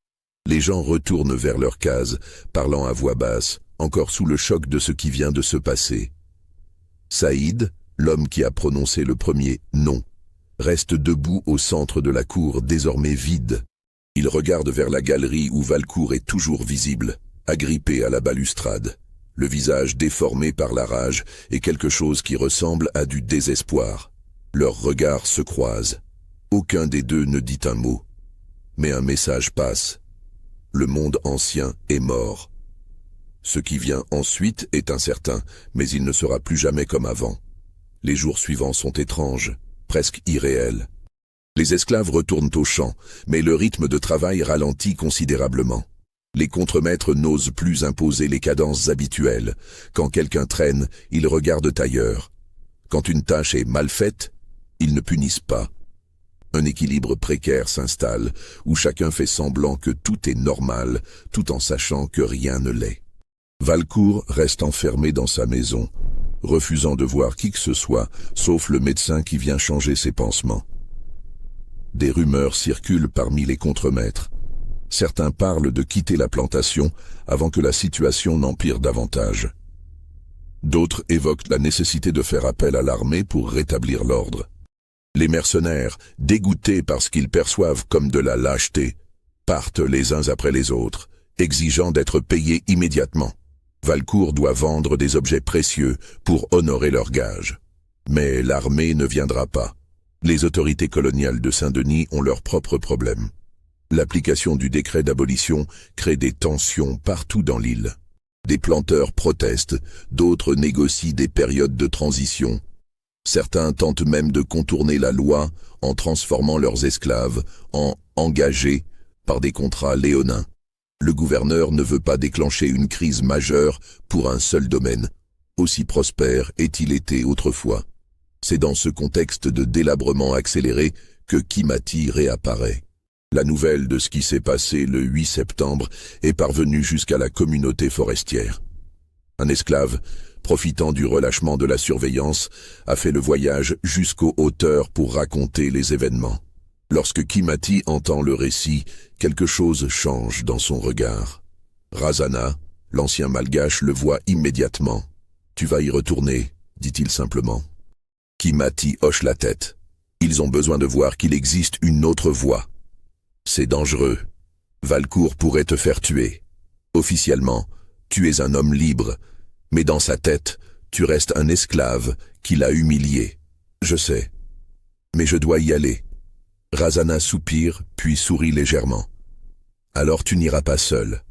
Les gens retournent vers leurs cases, parlant à voix basse, encore sous le choc de ce qui vient de se passer. Saïd, l'homme qui a prononcé le premier « non », reste debout au centre de la cour désormais vide. Il regarde vers la galerie où Valcourt est toujours visible, agrippé à la balustrade, le visage déformé par la rage et quelque chose qui ressemble à du désespoir. Leurs regards se croisent. Aucun des deux ne dit un mot. Mais un message passe. Le monde ancien est mort. Ce qui vient ensuite est incertain, mais il ne sera plus jamais comme avant. Les jours suivants sont étranges, presque irréels. Les esclaves retournent au champ, mais le rythme de travail ralentit considérablement. Les contremaîtres n'osent plus imposer les cadences habituelles. Quand quelqu'un traîne, ils regardent ailleurs. Quand une tâche est mal faite, ils ne punissent pas. Un équilibre précaire s'installe, où chacun fait semblant que tout est normal, tout en sachant que rien ne l'est. Valcourt reste enfermé dans sa maison, refusant de voir qui que ce soit, sauf le médecin qui vient changer ses pansements. Des rumeurs circulent parmi les contremaîtres. Certains parlent de quitter la plantation avant que la situation n'empire davantage. D'autres évoquent la nécessité de faire appel à l'armée pour rétablir l'ordre. Les mercenaires, dégoûtés par ce qu'ils perçoivent comme de la lâcheté, partent les uns après les autres, exigeant d'être payés immédiatement. Valcourt doit vendre des objets précieux pour honorer leurs gages. Mais l'armée ne viendra pas. Les autorités coloniales de Saint-Denis ont leurs propres problèmes. L'application du décret d'abolition crée des tensions partout dans l'île. Des planteurs protestent, d'autres négocient des périodes de transition. Certains tentent même de contourner la loi en transformant leurs esclaves en engagés par des contrats léonins. Le gouverneur ne veut pas déclencher une crise majeure pour un seul domaine, aussi prospère ait-il été autrefois. C'est dans ce contexte de délabrement accéléré que Kimati réapparaît. La nouvelle de ce qui s'est passé le 8 septembre est parvenue jusqu'à la communauté forestière. Un esclave, profitant du relâchement de la surveillance, a fait le voyage jusqu'aux hauteurs pour raconter les événements. Lorsque Kimati entend le récit, quelque chose change dans son regard. Razana, l'ancien malgache, le voit immédiatement. « Tu vas y retourner », dit-il simplement. Kimati hoche la tête. Ils ont besoin de voir qu'il existe une autre voie. C'est dangereux. Valcourt pourrait te faire tuer. Officiellement, tu es un homme libre, mais dans sa tête, tu restes un esclave qui l'a humilié. Je sais. Mais je dois y aller. Razana soupire, puis sourit légèrement. Alors tu n'iras pas seul.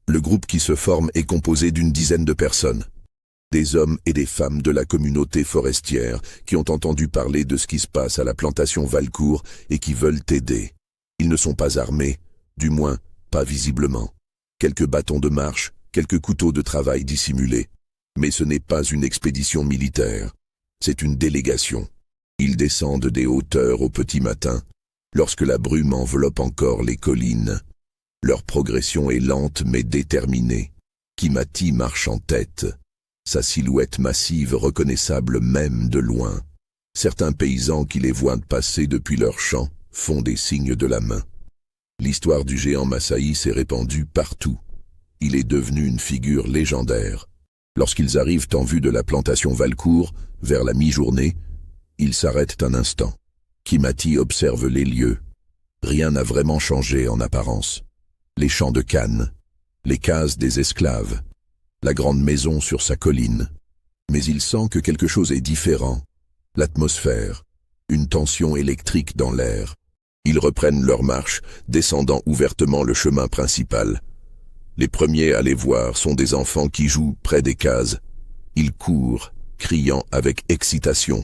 Le groupe qui se forme est composé d'une dizaine de personnes. Des hommes et des femmes de la communauté forestière qui ont entendu parler de ce qui se passe à la plantation Valcourt et qui veulent t'aider. Ils ne sont pas armés, du moins pas visiblement. Quelques bâtons de marche, quelques couteaux de travail dissimulés. Mais ce n'est pas une expédition militaire. C'est une délégation. Ils descendent des hauteurs au petit matin, lorsque la brume enveloppe encore les collines. Leur progression est lente mais déterminée. Kimati marche en tête, sa silhouette massive reconnaissable même de loin. Certains paysans qui les voient passer depuis leurs champs font des signes de la main. L'histoire du géant Massaï s'est répandue partout. Il est devenu une figure légendaire. Lorsqu'ils arrivent en vue de la plantation Valcourt, vers la mi-journée, ils s'arrêtent un instant. Kimati observe les lieux. Rien n'a vraiment changé en apparence. Les champs de canne, les cases des esclaves, la grande maison sur sa colline. Mais il sent que quelque chose est différent. L'atmosphère, une tension électrique dans l'air. Ils reprennent leur marche, descendant ouvertement le chemin principal. Les premiers à les voir sont des enfants qui jouent près des cases. Ils courent, criant avec excitation.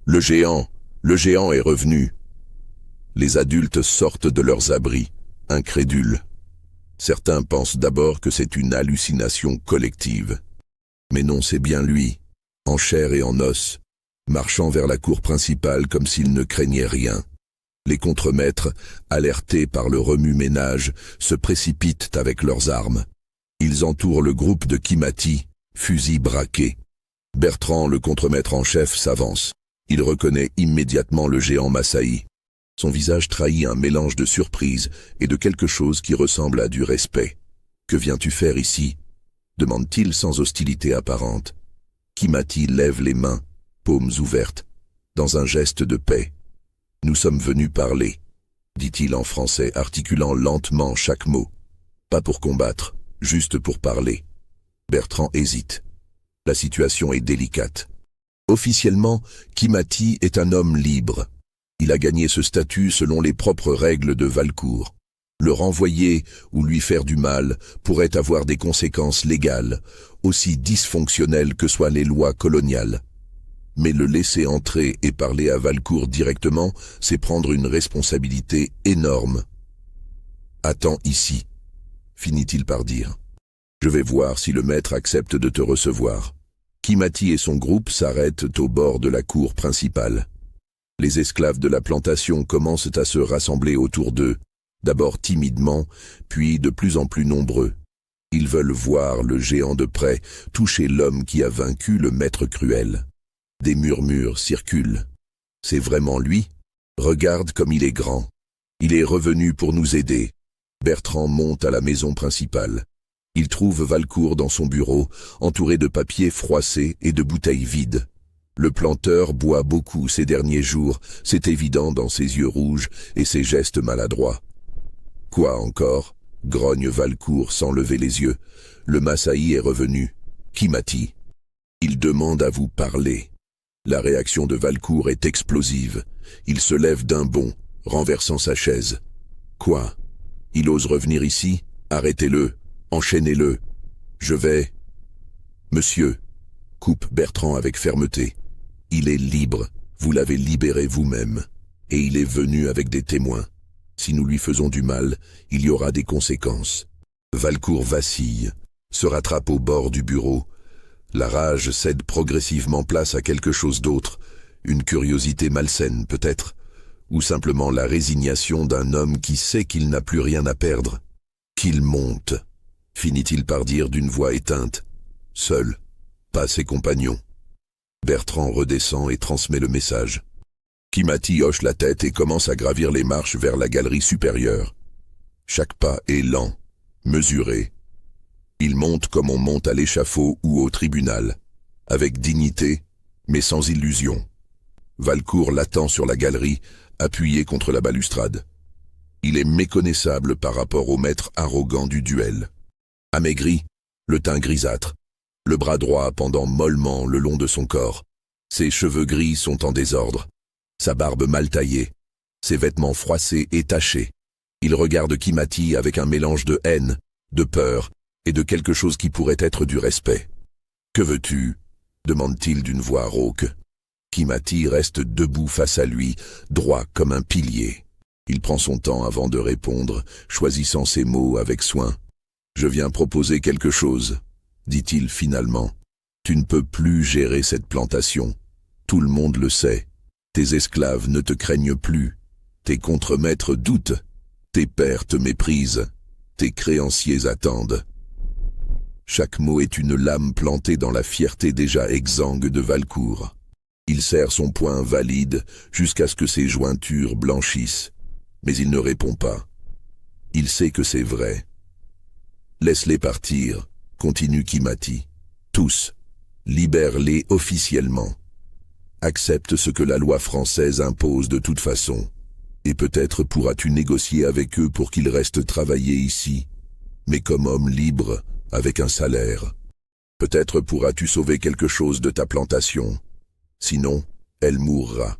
Le géant est revenu. Les adultes sortent de leurs abris, incrédules. Certains pensent d'abord que c'est une hallucination collective. Mais non, c'est bien lui, en chair et en os, marchant vers la cour principale comme s'il ne craignait rien. Les contremaîtres, alertés par le remue-ménage, se précipitent avec leurs armes. Ils entourent le groupe de Kimati, fusil braqué. Bertrand, le contremaître en chef, s'avance. Il reconnaît immédiatement le géant Massaï. Son visage trahit un mélange de surprise et de quelque chose qui ressemble à du respect. « Que viens-tu faire ici ?» demande-t-il sans hostilité apparente. Kimati lève les mains, paumes ouvertes, dans un geste de paix. « Nous sommes venus parler », dit-il en français, articulant lentement chaque mot. « Pas pour combattre, juste pour parler. » Bertrand hésite. La situation est délicate. Officiellement, Kimati est un homme libre. Il a gagné ce statut selon les propres règles de Valcourt. Le renvoyer ou lui faire du mal pourrait avoir des conséquences légales, aussi dysfonctionnelles que soient les lois coloniales. Mais le laisser entrer et parler à Valcourt directement, c'est prendre une responsabilité énorme. « Attends ici », finit-il par dire. « Je vais voir si le maître accepte de te recevoir. » Kimati et son groupe s'arrêtent au bord de la cour principale. Les esclaves de la plantation commencent à se rassembler autour d'eux, d'abord timidement, puis de plus en plus nombreux. Ils veulent voir le géant de près, toucher l'homme qui a vaincu le maître cruel. Des murmures circulent. « C'est vraiment lui ? Regarde comme il est grand. Il est revenu pour nous aider. » Bertrand monte à la maison principale. Il trouve Valcourt dans son bureau, entouré de papiers froissés et de bouteilles vides. Le planteur boit beaucoup ces derniers jours, c'est évident dans ses yeux rouges et ses gestes maladroits. « Quoi encore ?» grogne Valcourt sans lever les yeux. « Le Massaï est revenu. Kimati. Il demande à vous parler. » La réaction de Valcourt est explosive. Il se lève d'un bond, renversant sa chaise. « Quoi ? Il ose revenir ici ? Arrêtez-le. Enchaînez-le. Je vais... » « Monsieur, » coupe Bertrand avec fermeté, « il est libre, vous l'avez libéré vous-même, et il est venu avec des témoins. Si nous lui faisons du mal, il y aura des conséquences. » Valcourt vacille, se rattrape au bord du bureau. La rage cède progressivement place à quelque chose d'autre, une curiosité malsaine peut-être, ou simplement la résignation d'un homme qui sait qu'il n'a plus rien à perdre. « Qu'il monte !» finit-il par dire d'une voix éteinte. Seul, pas ses compagnons. Bertrand redescend et transmet le message. Kimati hoche la tête et commence à gravir les marches vers la galerie supérieure. Chaque pas est lent, mesuré. Il monte comme on monte à l'échafaud ou au tribunal, avec dignité, mais sans illusion. Valcourt l'attend sur la galerie, appuyé contre la balustrade. Il est méconnaissable par rapport au maître arrogant du duel. Amaigri, le teint grisâtre, le bras droit pendant mollement le long de son corps. Ses cheveux gris sont en désordre, sa barbe mal taillée, ses vêtements froissés et tachés. Il regarde Kimati avec un mélange de haine, de peur et de quelque chose qui pourrait être du respect. « Que veux-tu » demande-t-il d'une voix rauque. Kimati reste debout face à lui, droit comme un pilier. Il prend son temps avant de répondre, choisissant ses mots avec soin. « Je viens proposer quelque chose, » dit-il finalement. « Tu ne peux plus gérer cette plantation. Tout le monde le sait. Tes esclaves ne te craignent plus. Tes contremaîtres doutent. Tes pairs te méprisent. Tes créanciers attendent. Chaque mot est une lame plantée dans la fierté déjà exsangue de Valcourt. Il serre son poing valide jusqu'à ce que ses jointures blanchissent, mais il ne répond pas. Il sait que c'est vrai. Laisse-les partir, continue Kimati. Tous, libère-les officiellement. Accepte ce que la loi française impose de toute façon. Et peut-être pourras-tu négocier avec eux pour qu'ils restent travailler ici, mais comme hommes libres, avec un salaire. Peut-être pourras-tu sauver quelque chose de ta plantation. Sinon, elle mourra.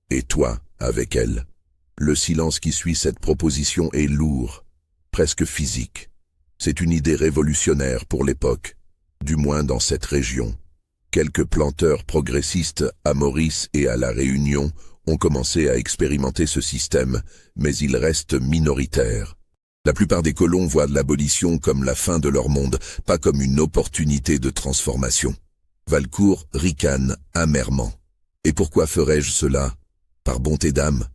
Et toi, avec elle. Le silence qui suit cette proposition est lourd, presque physique. C'est une idée révolutionnaire pour l'époque, du moins dans cette région. Quelques planteurs progressistes à Maurice et à La Réunion ont commencé à expérimenter ce système, mais il reste minoritaire. La plupart des colons voient l'abolition comme la fin de leur monde, pas comme une opportunité de transformation. Valcourt ricane amèrement. Et pourquoi ferais-je cela? Par bonté d'âme?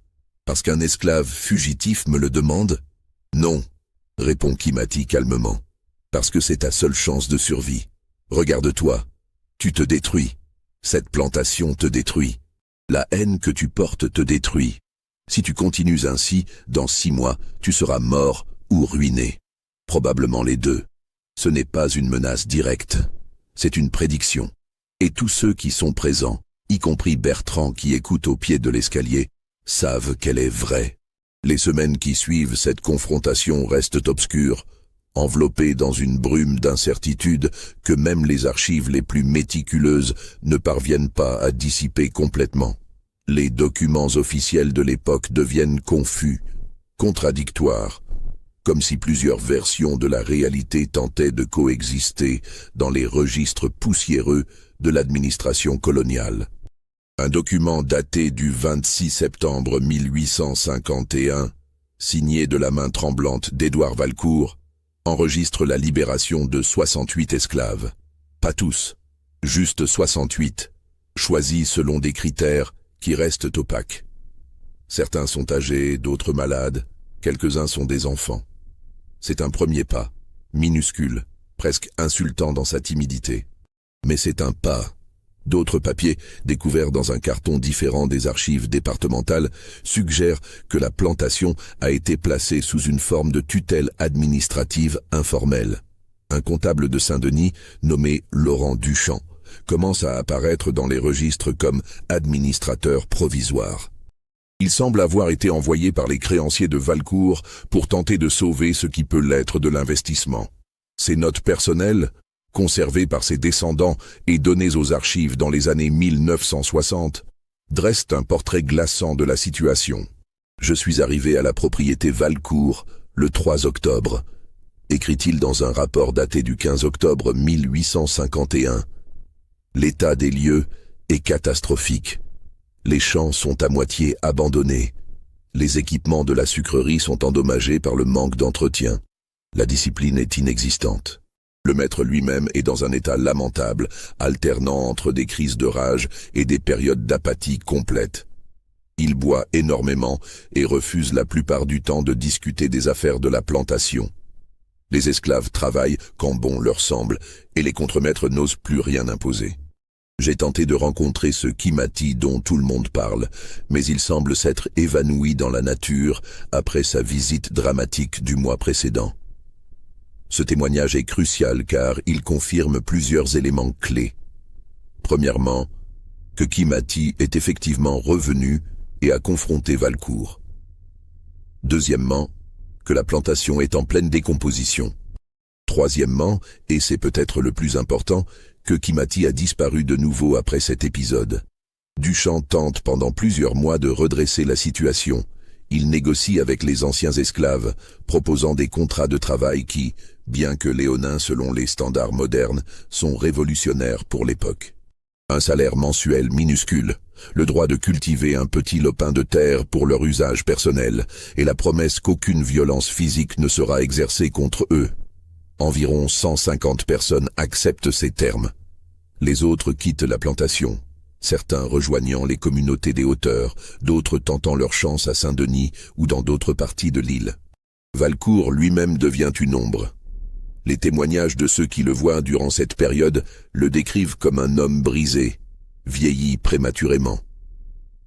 Parce qu'un esclave fugitif me le demande? Non, répond Kimati calmement. Parce que c'est ta seule chance de survie. Regarde-toi, tu te détruis. Cette plantation te détruit. La haine que tu portes te détruit. Si tu continues ainsi, dans 6 mois, tu seras mort ou ruiné. Probablement les deux. Ce n'est pas une menace directe, c'est une prédiction. Et tous ceux qui sont présents, y compris Bertrand qui écoute au pied de l'escalier, savent qu'elle est vraie. Les semaines qui suivent cette confrontation restent obscures, enveloppées dans une brume d'incertitude que même les archives les plus méticuleuses ne parviennent pas à dissiper complètement. Les documents officiels de l'époque deviennent confus, contradictoires, comme si plusieurs versions de la réalité tentaient de coexister dans les registres poussiéreux de l'administration coloniale. Un document daté du 26 septembre 1851, signé de la main tremblante d'Édouard Valcourt, enregistre la libération de 68 esclaves. Pas tous, juste 68, choisis selon des critères qui restent opaques. Certains sont âgés, d'autres malades, quelques-uns sont des enfants. C'est un premier pas, minuscule, presque insultant dans sa timidité. Mais c'est un pas. D'autres papiers, découverts dans un carton différent des archives départementales, suggèrent que la plantation a été placée sous une forme de tutelle administrative informelle. Un comptable de Saint-Denis, nommé Laurent Duchamp, commence à apparaître dans les registres comme administrateur provisoire. Il semble avoir été envoyé par les créanciers de Valcourt pour tenter de sauver ce qui peut l'être de l'investissement. Ses notes personnelles, conservées par ses descendants et données aux archives dans les années 1960, dressent un portrait glaçant de la situation. « Je suis arrivé à la propriété Valcourt le 3 octobre », écrit-il dans un rapport daté du 15 octobre 1851. L'état des lieux est catastrophique. Les champs sont à moitié abandonnés. Les équipements de la sucrerie sont endommagés par le manque d'entretien. La discipline est inexistante. Le maître lui-même est dans un état lamentable, alternant entre des crises de rage et des périodes d'apathie complète. Il boit énormément et refuse la plupart du temps de discuter des affaires de la plantation. Les esclaves travaillent quand bon leur semble et les contremaîtres n'osent plus rien imposer. J'ai tenté de rencontrer ce Kimati dont tout le monde parle, mais il semble s'être évanoui dans la nature après sa visite dramatique du mois précédent. Ce témoignage est crucial car il confirme plusieurs éléments clés. Premièrement, que Kimati est effectivement revenu et a confronté Valcourt. Deuxièmement, que la plantation est en pleine décomposition. Troisièmement, et c'est peut-être le plus important, que Kimati a disparu de nouveau après cet épisode. Duchamp tente pendant plusieurs mois de redresser la situation. Il négocie avec les anciens esclaves, proposant des contrats de travail qui, bien que léonins selon les standards modernes, sont révolutionnaires pour l'époque. Un salaire mensuel minuscule, le droit de cultiver un petit lopin de terre pour leur usage personnel, et la promesse qu'aucune violence physique ne sera exercée contre eux. Environ 150 personnes acceptent ces termes. Les autres quittent la plantation. certains rejoignant les communautés des hauteurs, d'autres tentant leur chance à Saint-Denis ou dans d'autres parties de l'île. Valcourt lui-même devient une ombre. Les témoignages de ceux qui le voient durant cette période le décrivent comme un homme brisé, vieilli prématurément.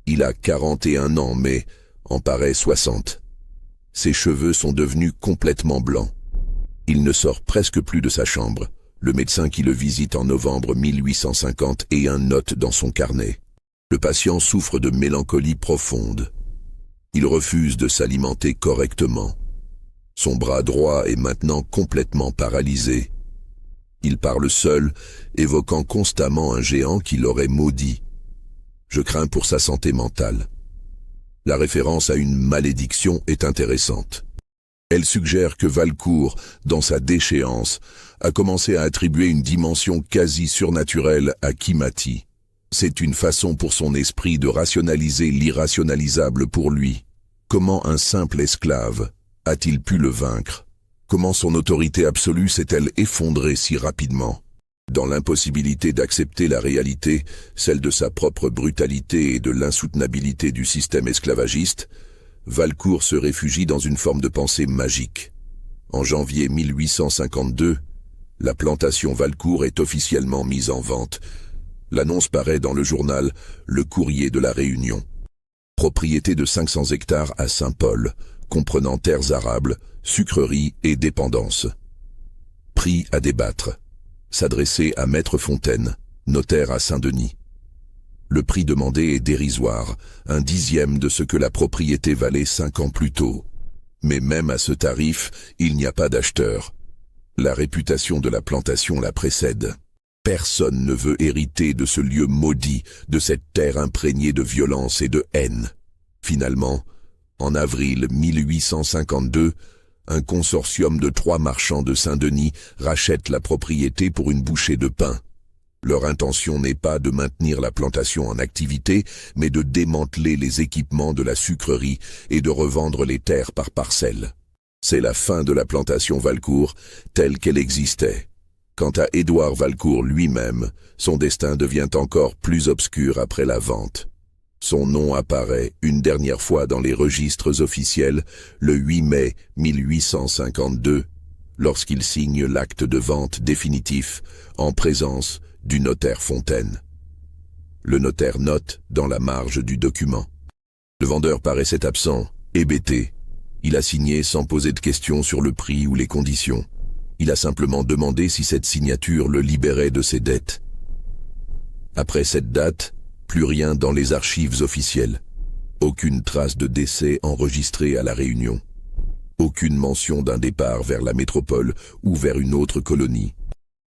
Il a 41 ans mais en paraît 60. Ses cheveux sont devenus complètement blancs. Il ne sort presque plus de sa chambre. Le médecin qui le visite en novembre 1850 et un note dans son carnet. Le patient souffre de mélancolie profonde. Il refuse de s'alimenter correctement. Son bras droit est maintenant complètement paralysé. Il parle seul, évoquant constamment un géant qui l'aurait maudit. Je crains pour sa santé mentale. La référence à une malédiction est intéressante. Elle suggère que Valcourt, dans sa déchéance, a commencé à attribuer une dimension quasi surnaturelle à Kimati. C'est une façon pour son esprit de rationaliser l'irrationalisable pour lui. Comment un simple esclave a-t-il pu le vaincre? Comment son autorité absolue s'est-elle effondrée si rapidement? Dans l'impossibilité d'accepter la réalité, celle de sa propre brutalité et de l'insoutenabilité du système esclavagiste, Valcourt se réfugie dans une forme de pensée magique. En janvier 1852, la plantation Valcourt est officiellement mise en vente. L'annonce paraît dans le journal Le Courrier de la Réunion. Propriété de 500 hectares à Saint-Paul, comprenant terres arables, sucreries et dépendances. Prix à débattre. S'adresser à Maître Fontaine, notaire à Saint-Denis. Le prix demandé est dérisoire, 1/10 de ce que la propriété valait 5 ans plus tôt. Mais même à ce tarif, il n'y a pas d'acheteur. La réputation de la plantation la précède. Personne ne veut hériter de ce lieu maudit, de cette terre imprégnée de violence et de haine. Finalement, en avril 1852, un consortium de 3 marchands de Saint-Denis rachète la propriété pour une bouchée de pain. Leur intention n'est pas de maintenir la plantation en activité, mais de démanteler les équipements de la sucrerie et de revendre les terres par parcelles. C'est la fin de la plantation Valcourt telle qu'elle existait. Quant à Édouard Valcourt lui-même, son destin devient encore plus obscur après la vente. Son nom apparaît une dernière fois dans les registres officiels le 8 mai 1852, lorsqu'il signe l'acte de vente définitif en présence du notaire Fontaine. Le notaire note dans la marge du document. Le vendeur paraissait absent, hébété. Il a signé sans poser de questions sur le prix ou les conditions. Il a simplement demandé si cette signature le libérait de ses dettes. Après cette date, plus rien dans les archives officielles. Aucune trace de décès enregistrée à La Réunion. Aucune mention d'un départ vers la métropole ou vers une autre colonie.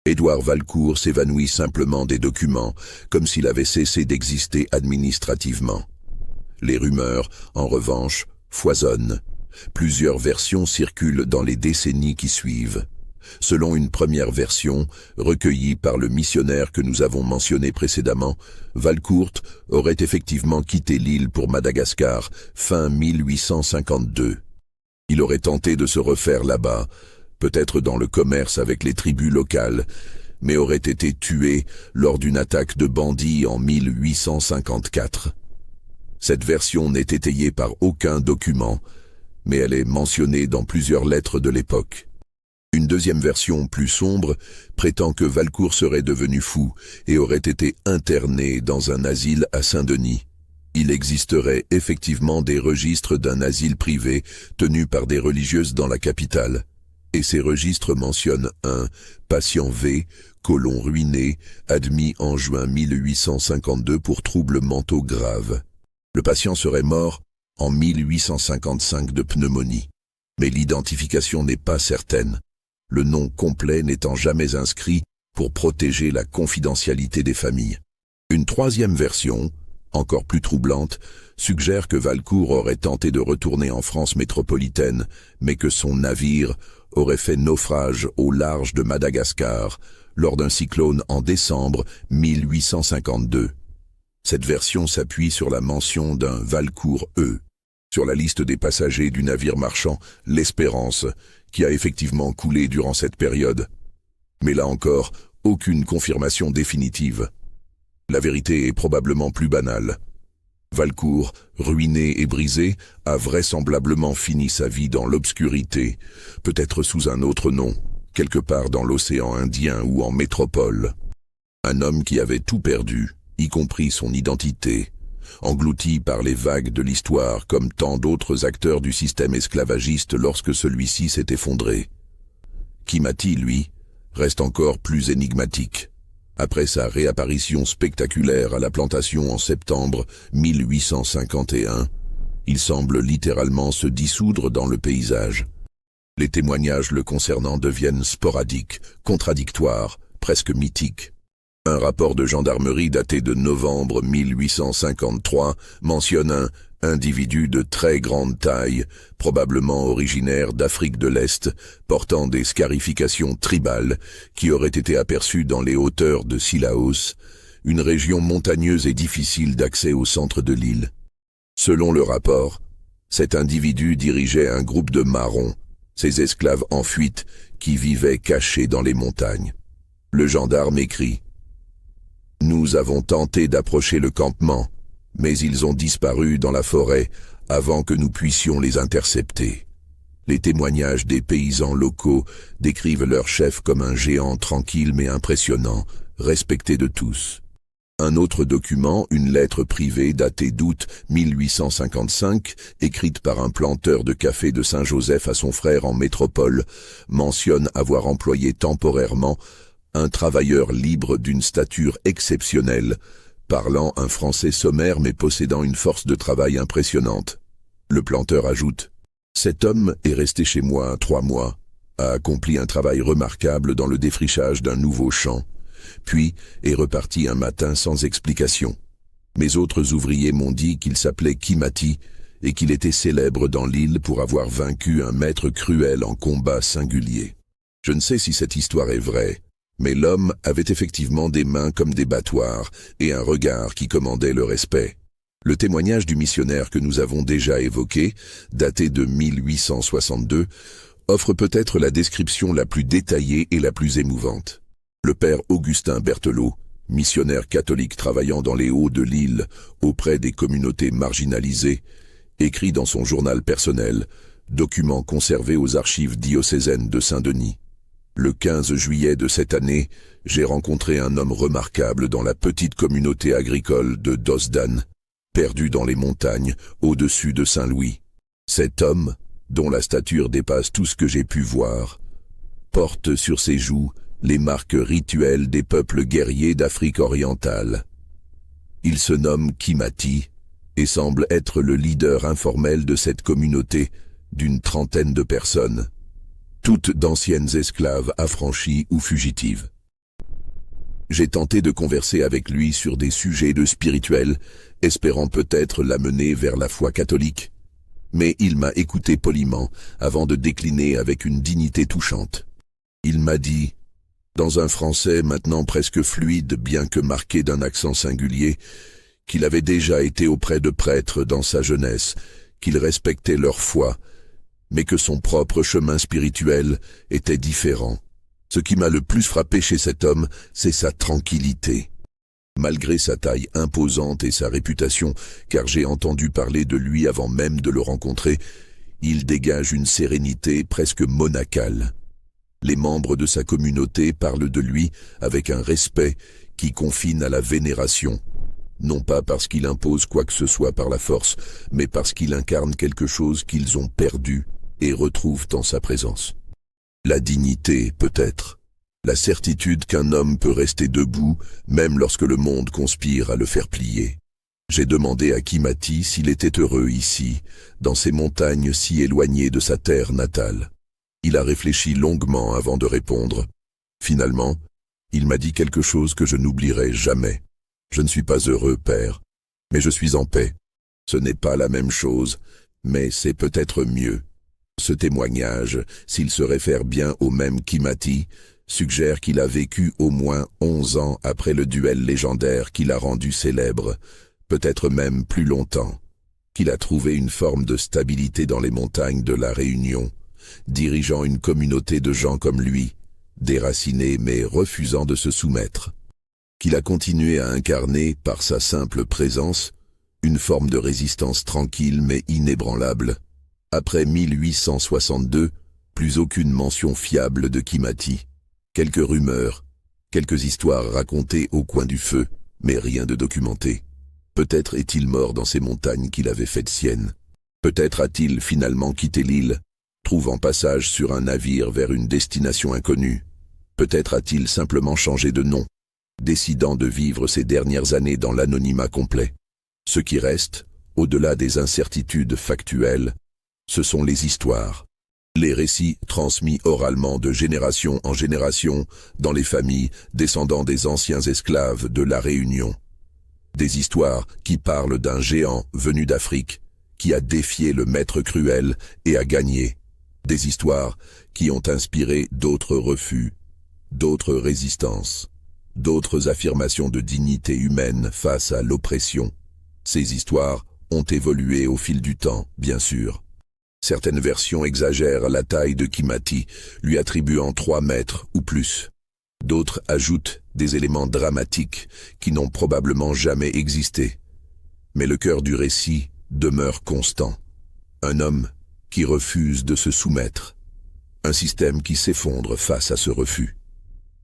Édouard Valcourt s'évanouit simplement des documents, comme s'il avait cessé d'exister administrativement. Les rumeurs, en revanche, foisonnent. Plusieurs versions circulent dans les décennies qui suivent. Selon une première version, recueillie par le missionnaire que nous avons mentionné précédemment, Valcourt aurait effectivement quitté l'île pour Madagascar fin 1852. Il aurait tenté de se refaire là-bas, peut-être dans le commerce avec les tribus locales, mais aurait été tué lors d'une attaque de bandits en 1854. Cette version n'est étayée par aucun document, mais elle est mentionnée dans plusieurs lettres de l'époque. Une deuxième version plus sombre prétend que Valcourt serait devenu fou et aurait été interné dans un asile à Saint-Denis. Il existerait effectivement des registres d'un asile privé tenu par des religieuses dans la capitale. Et ces registres mentionnent un patient V, colon ruiné, admis en juin 1852 pour troubles mentaux graves. Le patient serait mort en 1855 de pneumonie. Mais l'identification n'est pas certaine, le nom complet n'étant jamais inscrit pour protéger la confidentialité des familles. Une troisième version, encore plus troublante, suggère que Valcourt aurait tenté de retourner en France métropolitaine, mais que son navire aurait fait naufrage au large de Madagascar lors d'un cyclone en décembre 1852. Cette version s'appuie sur la mention d'un Valcourt E sur la liste des passagers du navire marchand l'Espérance, qui a effectivement coulé durant cette période. Mais là encore, aucune confirmation définitive. La vérité est probablement plus banale. Valcourt, ruiné et brisé, a vraisemblablement fini sa vie dans l'obscurité, peut-être sous un autre nom, quelque part dans l'océan Indien ou en métropole. Un homme qui avait tout perdu, y compris son identité, englouti par les vagues de l'histoire comme tant d'autres acteurs du système esclavagiste lorsque celui-ci s'est effondré. Kimati, lui, reste encore plus énigmatique. Après sa réapparition spectaculaire à la plantation en septembre 1851, il semble littéralement se dissoudre dans le paysage. Les témoignages le concernant deviennent sporadiques, contradictoires, presque mythiques. Un rapport de gendarmerie daté de novembre 1853 mentionne un individu de très grande taille, probablement originaire d'Afrique de l'Est, portant des scarifications tribales, qui aurait été aperçu dans les hauteurs de Sillaos, une région montagneuse et difficile d'accès au centre de l'île. Selon le rapport, cet individu dirigeait un groupe de marrons, ces esclaves en fuite qui vivaient cachés dans les montagnes. Le gendarme écrit « Nous avons tenté d'approcher le campement, mais ils ont disparu dans la forêt avant que nous puissions les intercepter. » Les témoignages des paysans locaux décrivent leur chef comme un géant tranquille mais impressionnant, respecté de tous. Un autre document, une lettre privée datée d'août 1855, écrite par un planteur de café de Saint-Joseph à son frère en métropole, mentionne avoir employé temporairement un travailleur libre d'une stature exceptionnelle, parlant un français sommaire mais possédant une force de travail impressionnante. Le planteur ajoute « Cet homme est resté chez moi 3 mois, a accompli un travail remarquable dans le défrichage d'un nouveau champ, puis est reparti un matin sans explication. Mes autres ouvriers m'ont dit qu'il s'appelait Kimati et qu'il était célèbre dans l'île pour avoir vaincu un maître cruel en combat singulier. Je ne sais si cette histoire est vraie, mais l'homme avait effectivement des mains comme des battoirs et un regard qui commandait le respect. » Le témoignage du missionnaire que nous avons déjà évoqué, daté de 1862, offre peut-être la description la plus détaillée et la plus émouvante. Le père Augustin Berthelot, missionnaire catholique travaillant dans les Hauts de l'île auprès des communautés marginalisées, écrit dans son journal personnel, document conservé aux archives diocésaines de Saint-Denis. Le 15 juillet de cette année, j'ai rencontré un homme remarquable dans la petite communauté agricole de Dosdan, perdu dans les montagnes, au-dessus de Saint-Louis. Cet homme, dont la stature dépasse tout ce que j'ai pu voir, porte sur ses joues les marques rituelles des peuples guerriers d'Afrique orientale. Il se nomme Kimati et semble être le leader informel de cette communauté d'une trentaine de personnes, toutes d'anciennes esclaves affranchies ou fugitives. J'ai tenté de converser avec lui sur des sujets de spirituel, espérant peut-être l'amener vers la foi catholique, mais il m'a écouté poliment avant de décliner avec une dignité touchante. Il m'a dit, dans un français maintenant presque fluide bien que marqué d'un accent singulier, qu'il avait déjà été auprès de prêtres dans sa jeunesse, qu'il respectait leur foi, mais que son propre chemin spirituel était différent. Ce qui m'a le plus frappé chez cet homme, c'est sa tranquillité. Malgré sa taille imposante et sa réputation, car j'ai entendu parler de lui avant même de le rencontrer, il dégage une sérénité presque monacale. Les membres de sa communauté parlent de lui avec un respect qui confine à la vénération, non pas parce qu'il impose quoi que ce soit par la force, mais parce qu'il incarne quelque chose qu'ils ont perdu et retrouvent en sa présence. La dignité, peut-être. La certitude qu'un homme peut rester debout, même lorsque le monde conspire à le faire plier. J'ai demandé à Kimati s'il était heureux ici, dans ces montagnes si éloignées de sa terre natale. Il a réfléchi longuement avant de répondre. Finalement, il m'a dit quelque chose que je n'oublierai jamais. Je ne suis pas heureux, père, mais je suis en paix. Ce n'est pas la même chose, mais c'est peut-être mieux. Ce témoignage, s'il se réfère bien au même Kimati, suggère qu'il a vécu au moins 11 ans après le duel légendaire qui l'a rendu célèbre, peut-être même plus longtemps, qu'il a trouvé une forme de stabilité dans les montagnes de la Réunion, dirigeant une communauté de gens comme lui, déracinés mais refusant de se soumettre. qu'il a continué à incarner, par sa simple présence, une forme de résistance tranquille mais inébranlable. Après 1862, plus aucune mention fiable de Kimati. Quelques rumeurs, quelques histoires racontées au coin du feu, mais rien de documenté. Peut-être est-il mort dans ces montagnes qu'il avait faites siennes. Peut-être a-t-il finalement quitté l'île, trouvant passage sur un navire vers une destination inconnue. Peut-être a-t-il simplement changé de nom, décidant de vivre ses dernières années dans l'anonymat complet. Ce qui reste, au-delà des incertitudes factuelles, ce sont les histoires. Les récits transmis oralement de génération en génération dans les familles descendant des anciens esclaves de la Réunion. Des histoires qui parlent d'un géant venu d'Afrique, qui a défié le maître cruel et a gagné. Des histoires qui ont inspiré d'autres refus, d'autres résistances, d'autres affirmations de dignité humaine face à l'oppression. Ces histoires ont évolué au fil du temps, bien sûr. Certaines versions exagèrent la taille de Kimati, lui attribuant 3 mètres ou plus. D'autres ajoutent des éléments dramatiques qui n'ont probablement jamais existé. Mais le cœur du récit demeure constant. Un homme qui refuse de se soumettre. Un système qui s'effondre face à ce refus.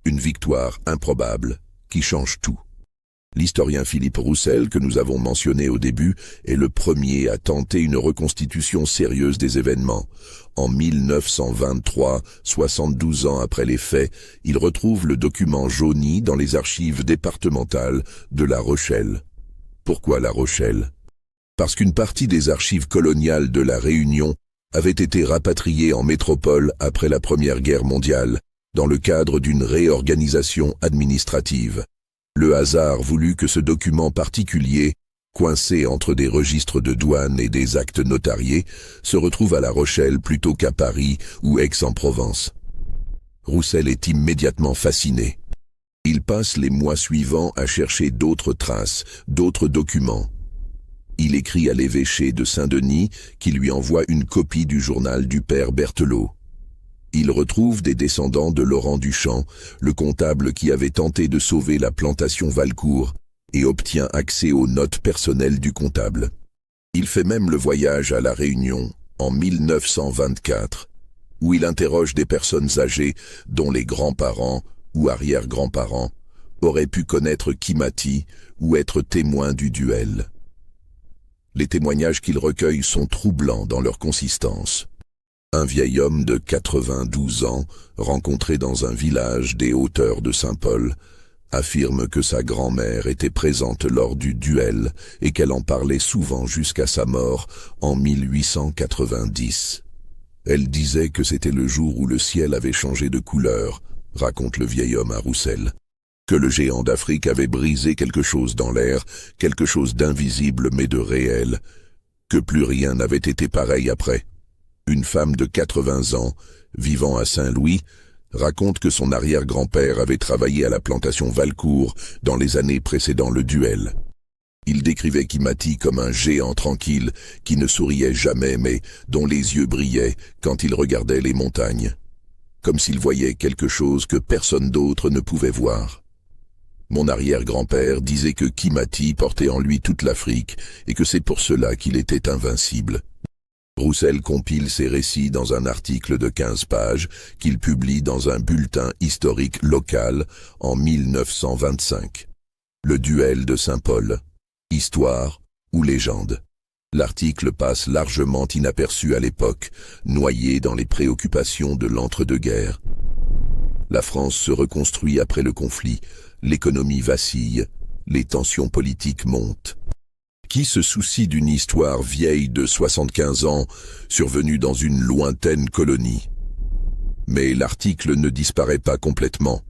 Une victoire improbable qui change tout. L'historien Philippe Roussel, que nous avons mentionné au début, est le premier à tenter une reconstitution sérieuse des événements. En 1923, 72 ans après les faits, il retrouve le document jauni dans les archives départementales de La Rochelle. Pourquoi La Rochelle? Parce qu'une partie des archives coloniales de La Réunion avait été rapatriée en métropole après la Première Guerre mondiale, dans le cadre d'une réorganisation administrative. Le hasard voulut que ce document particulier, coincé entre des registres de douane et des actes notariés, se retrouve à La Rochelle plutôt qu'à Paris ou Aix-en-Provence. Roussel est immédiatement fasciné. Il passe les mois suivants à chercher d'autres traces, d'autres documents. Il écrit à l'évêché de Saint-Denis qui lui envoie une copie du journal du père Berthelot. Il retrouve des descendants de Laurent Duchamp, le comptable qui avait tenté de sauver la plantation Valcourt, et obtient accès aux notes personnelles du comptable. Il fait même le voyage à La Réunion, en 1924, où il interroge des personnes âgées dont les grands-parents ou arrière-grands-parents auraient pu connaître Kimati ou être témoins du duel. Les témoignages qu'il recueille sont troublants dans leur consistance. Un vieil homme de 92 ans, rencontré dans un village des hauteurs de Saint-Paul, affirme que sa grand-mère était présente lors du duel et qu'elle en parlait souvent jusqu'à sa mort en 1890. Elle disait que c'était le jour où le ciel avait changé de couleur, raconte le vieil homme à Roussel. Que le géant d'Afrique avait brisé quelque chose dans l'air, quelque chose d'invisible mais de réel, que plus rien n'avait été pareil après. Une femme de 80 ans, vivant à Saint-Louis, raconte que son arrière-grand-père avait travaillé à la plantation Valcourt dans les années précédant le duel. Il décrivait Kimati comme un géant tranquille qui ne souriait jamais mais dont les yeux brillaient quand il regardait les montagnes, comme s'il voyait quelque chose que personne d'autre ne pouvait voir. Mon arrière-grand-père disait que Kimati portait en lui toute l'Afrique et que c'est pour cela qu'il était invincible. Roussel compile ses récits dans un article de 15 pages qu'il publie dans un bulletin historique local en 1925. Le duel de Saint-Paul, histoire ou légende. L'article passe largement inaperçu à l'époque, noyé dans les préoccupations de l'entre-deux-guerres. La France se reconstruit après le conflit, l'économie vacille, les tensions politiques montent. Qui se soucie d'une histoire vieille de 75 ans, survenue dans une lointaine colonie? Mais l'article ne disparaît pas complètement.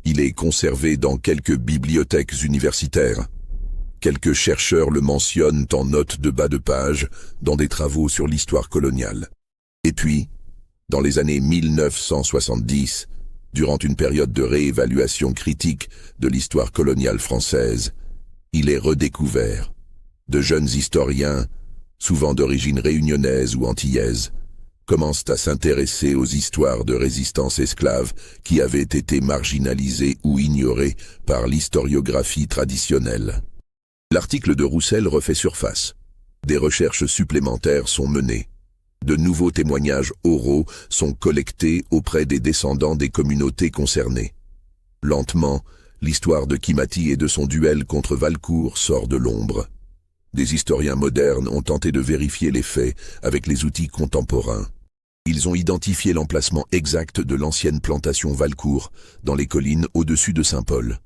Il est conservé dans quelques bibliothèques universitaires. Quelques chercheurs le mentionnent en notes de bas de page dans des travaux sur l'histoire coloniale. Et puis, dans les années 1970, durant une période de réévaluation critique de l'histoire coloniale française, il est redécouvert. De jeunes historiens, souvent d'origine réunionnaise ou antillaise, commencent à s'intéresser aux histoires de résistance esclave qui avaient été marginalisées ou ignorées par l'historiographie traditionnelle. L'article de Roussel refait surface. Des recherches supplémentaires sont menées. De nouveaux témoignages oraux sont collectés auprès des descendants des communautés concernées. Lentement, l'histoire de Kimati et de son duel contre Valcourt sort de l'ombre. Des historiens modernes ont tenté de vérifier les faits avec les outils contemporains. Ils ont identifié l'emplacement exact de l'ancienne plantation Valcourt, dans les collines au-dessus de Saint-Paul.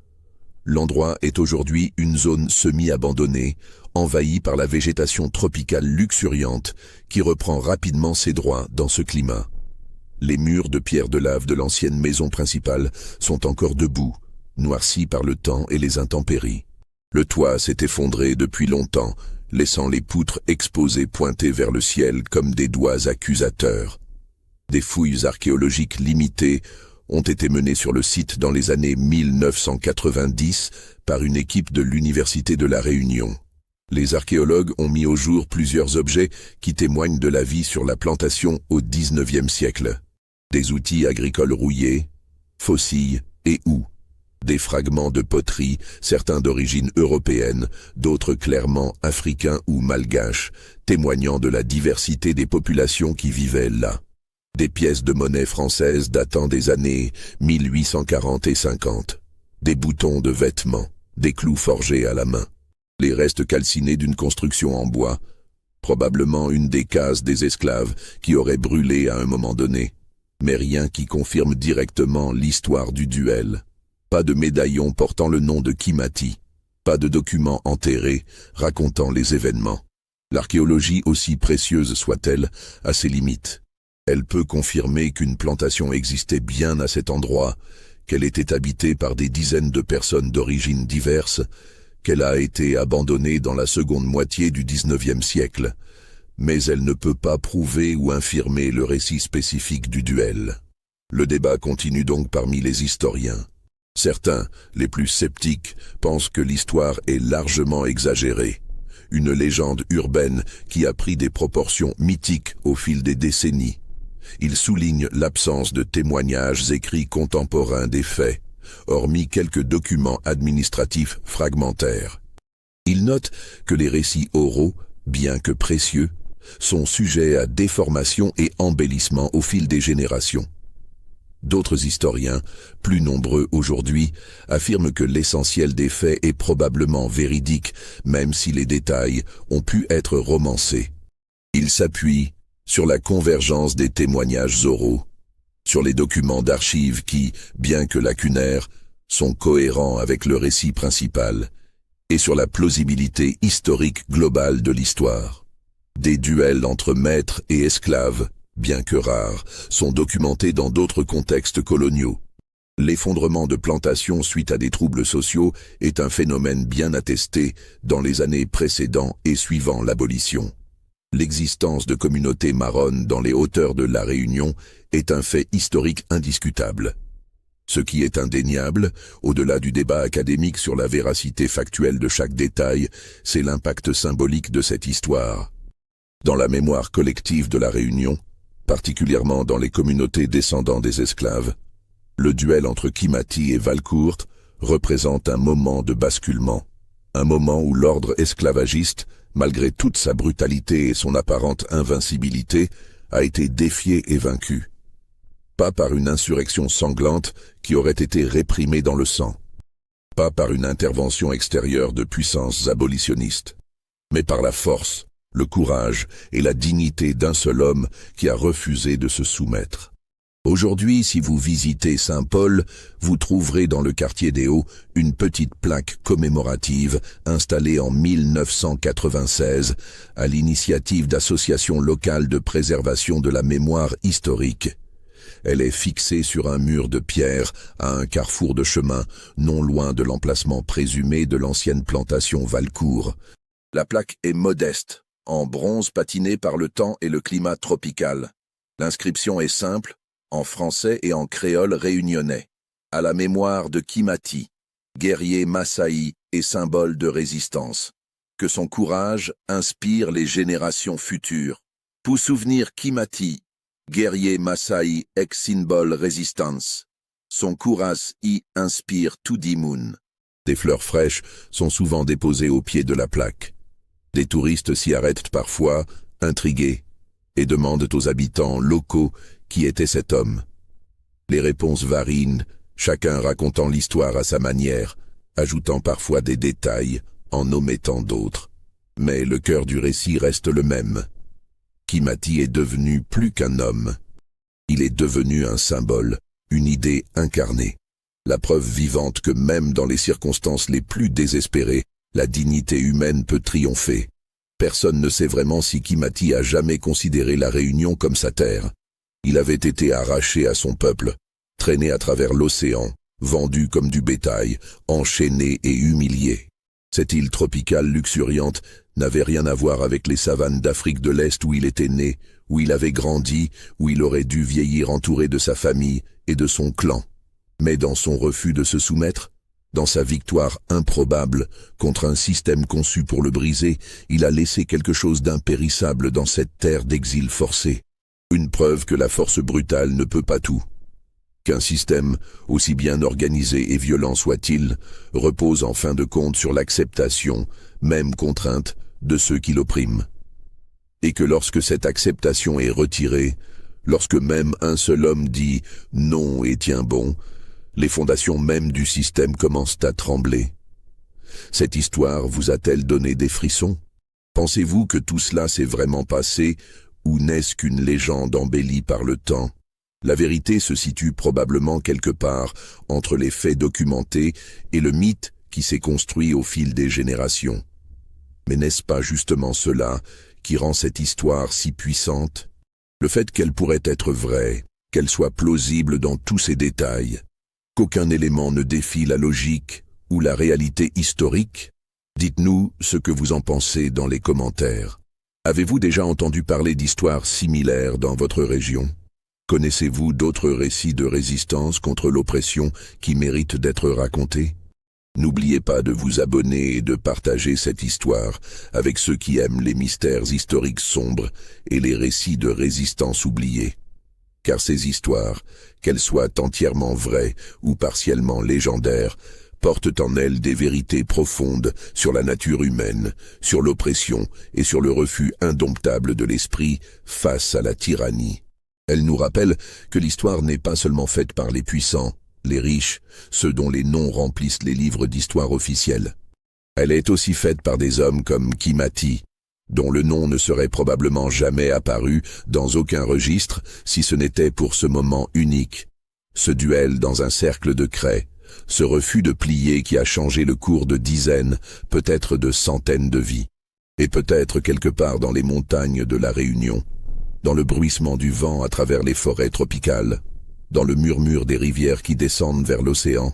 L'endroit est aujourd'hui une zone semi-abandonnée, envahie par la végétation tropicale luxuriante qui reprend rapidement ses droits dans ce climat. Les murs de pierre de lave de l'ancienne maison principale sont encore debout, noircis par le temps et les intempéries. Le toit s'est effondré depuis longtemps, laissant les poutres exposées pointées vers le ciel comme des doigts accusateurs. Des fouilles archéologiques limitées ont été menées sur le site dans les années 1990 par une équipe de l'Université de La Réunion. Les archéologues ont mis au jour plusieurs objets qui témoignent de la vie sur la plantation au XIXe siècle. Des outils agricoles rouillés, fossiles et houx. Des fragments de poterie, certains d'origine européenne, d'autres clairement africains ou malgaches, témoignant de la diversité des populations qui vivaient là. Des pièces de monnaie françaises datant des années 1840 et 50. Des boutons de vêtements, des clous forgés à la main. Les restes calcinés d'une construction en bois, probablement une des cases des esclaves qui aurait brûlé à un moment donné, mais rien qui confirme directement l'histoire du duel. Pas de médaillon portant le nom de Kimati, pas de documents enterrés racontant les événements. L'archéologie, aussi précieuse soit-elle, a ses limites. Elle peut confirmer qu'une plantation existait bien à cet endroit, qu'elle était habitée par des dizaines de personnes d'origines diverses, qu'elle a été abandonnée dans la seconde moitié du XIXe siècle, mais elle ne peut pas prouver ou infirmer le récit spécifique du duel. Le débat continue donc parmi les historiens. Certains, les plus sceptiques, pensent que l'histoire est largement exagérée. Une légende urbaine qui a pris des proportions mythiques au fil des décennies. Il souligne l'absence de témoignages écrits contemporains des faits, hormis quelques documents administratifs fragmentaires. Il note que les récits oraux, bien que précieux, sont sujets à déformation et embellissement au fil des générations. D'autres historiens, plus nombreux aujourd'hui, affirment que l'essentiel des faits est probablement véridique, même si les détails ont pu être romancés. Ils s'appuient sur la convergence des témoignages oraux, sur les documents d'archives qui, bien que lacunaires, sont cohérents avec le récit principal, et sur la plausibilité historique globale de l'histoire. Des duels entre maîtres et esclaves, bien que rares, sont documentés dans d'autres contextes coloniaux. L'effondrement de plantations suite à des troubles sociaux est un phénomène bien attesté dans les années précédant et suivant l'abolition. L'existence de communautés marronnes dans les hauteurs de La Réunion est un fait historique indiscutable. Ce qui est indéniable, au-delà du débat académique sur la véracité factuelle de chaque détail, c'est l'impact symbolique de cette histoire. Dans la mémoire collective de La Réunion, particulièrement dans les communautés descendant des esclaves, le duel entre Kimati et Valcourt représente un moment de basculement, un moment où l'ordre esclavagiste, malgré toute sa brutalité et son apparente invincibilité, a été défié et vaincu. Pas par une insurrection sanglante qui aurait été réprimée dans le sang, pas par une intervention extérieure de puissances abolitionnistes, mais par la force, le courage et la dignité d'un seul homme qui a refusé de se soumettre. Aujourd'hui, si vous visitez Saint-Paul, vous trouverez dans le quartier des Hauts une petite plaque commémorative installée en 1996 à l'initiative d'associations locales de préservation de la mémoire historique. Elle est fixée sur un mur de pierre à un carrefour de chemin, non loin de l'emplacement présumé de l'ancienne plantation Valcourt. La plaque est modeste, en bronze patiné par le temps et le climat tropical. L'inscription est simple, en français et en créole réunionnais. À la mémoire de Kimati, guerrier Massaï et symbole de résistance. Que son courage inspire les générations futures. Pour souvenir Kimati, Guerrier Maasai ex-symbole résistance. Son courage y inspire tout the moon. Des fleurs fraîches sont souvent déposées au pied de la plaque. Des touristes s'y arrêtent parfois, intrigués, et demandent aux habitants locaux qui était cet homme. Les réponses varient, chacun racontant l'histoire à sa manière, ajoutant parfois des détails, en omettant d'autres. Mais le cœur du récit reste le même. Kimati est devenu plus qu'un homme. Il est devenu un symbole, une idée incarnée. La preuve vivante que même dans les circonstances les plus désespérées, la dignité humaine peut triompher. Personne ne sait vraiment si Kimati a jamais considéré la Réunion comme sa terre. Il avait été arraché à son peuple, traîné à travers l'océan, vendu comme du bétail, enchaîné et humilié. Cette île tropicale luxuriante n'avait rien à voir avec les savanes d'Afrique de l'Est où il était né, où il avait grandi, où il aurait dû vieillir entouré de sa famille et de son clan. Mais dans son refus de se soumettre, dans sa victoire improbable contre un système conçu pour le briser, il a laissé quelque chose d'impérissable dans cette terre d'exil forcé. Une preuve que la force brutale ne peut pas tout. Qu'un système, aussi bien organisé et violent soit-il, repose en fin de compte sur l'acceptation, même contrainte, de ceux qui l'oppriment. Et que lorsque cette acceptation est retirée, lorsque même un seul homme dit « non » et tient bon, les fondations mêmes du système commencent à trembler. Cette histoire vous a-t-elle donné des frissons? Pensez-vous que tout cela s'est vraiment passé ou n'est-ce qu'une légende embellie par le temps? La vérité se situe probablement quelque part entre les faits documentés et le mythe qui s'est construit au fil des générations. Mais n'est-ce pas justement cela qui rend cette histoire si puissante? Le fait qu'elle pourrait être vraie, qu'elle soit plausible dans tous ses détails, qu'aucun élément ne défie la logique ou la réalité historique? Dites-nous ce que vous en pensez dans les commentaires. Avez-vous déjà entendu parler d'histoires similaires dans votre région? Connaissez-vous d'autres récits de résistance contre l'oppression qui méritent d'être racontés? N'oubliez pas de vous abonner et de partager cette histoire avec ceux qui aiment les mystères historiques sombres et les récits de résistance oubliés. Car ces histoires, qu'elles soient entièrement vraies ou partiellement légendaires, portent en elles des vérités profondes sur la nature humaine, sur l'oppression et sur le refus indomptable de l'esprit face à la tyrannie. Elles nous rappellent que l'histoire n'est pas seulement faite par les puissants, les riches, ceux dont les noms remplissent les livres d'histoire officiels. Elle est aussi faite par des hommes comme Kimati, dont le nom ne serait probablement jamais apparu dans aucun registre si ce n'était pour ce moment unique. Ce duel dans un cercle de craie, ce refus de plier qui a changé le cours de dizaines, peut-être de centaines de vies. Et peut-être quelque part dans les montagnes de la Réunion, dans le bruissement du vent à travers les forêts tropicales, dans le murmure des rivières qui descendent vers l'océan,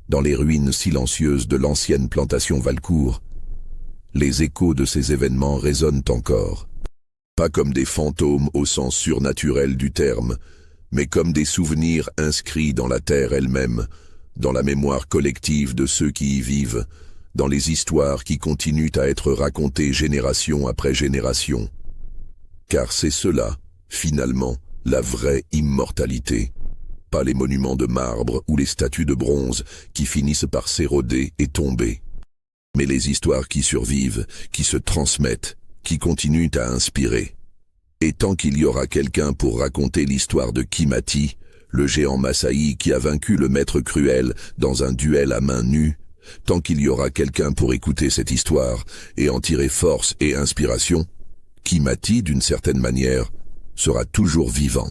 dans les ruines silencieuses de l'ancienne plantation Valcourt, les échos de ces événements résonnent encore. Pas comme des fantômes au sens surnaturel du terme, mais comme des souvenirs inscrits dans la terre elle-même, dans la mémoire collective de ceux qui y vivent, dans les histoires qui continuent à être racontées génération après génération. Car c'est cela, finalement, la vraie immortalité. Pas les monuments de marbre ou les statues de bronze qui finissent par s'éroder et tomber. Mais les histoires qui survivent, qui se transmettent, qui continuent à inspirer. Et tant qu'il y aura quelqu'un pour raconter l'histoire de Kimati, le géant Maasai qui a vaincu le maître cruel dans un duel à main nue, tant qu'il y aura quelqu'un pour écouter cette histoire et en tirer force et inspiration, Kimati, d'une certaine manière, sera toujours vivant.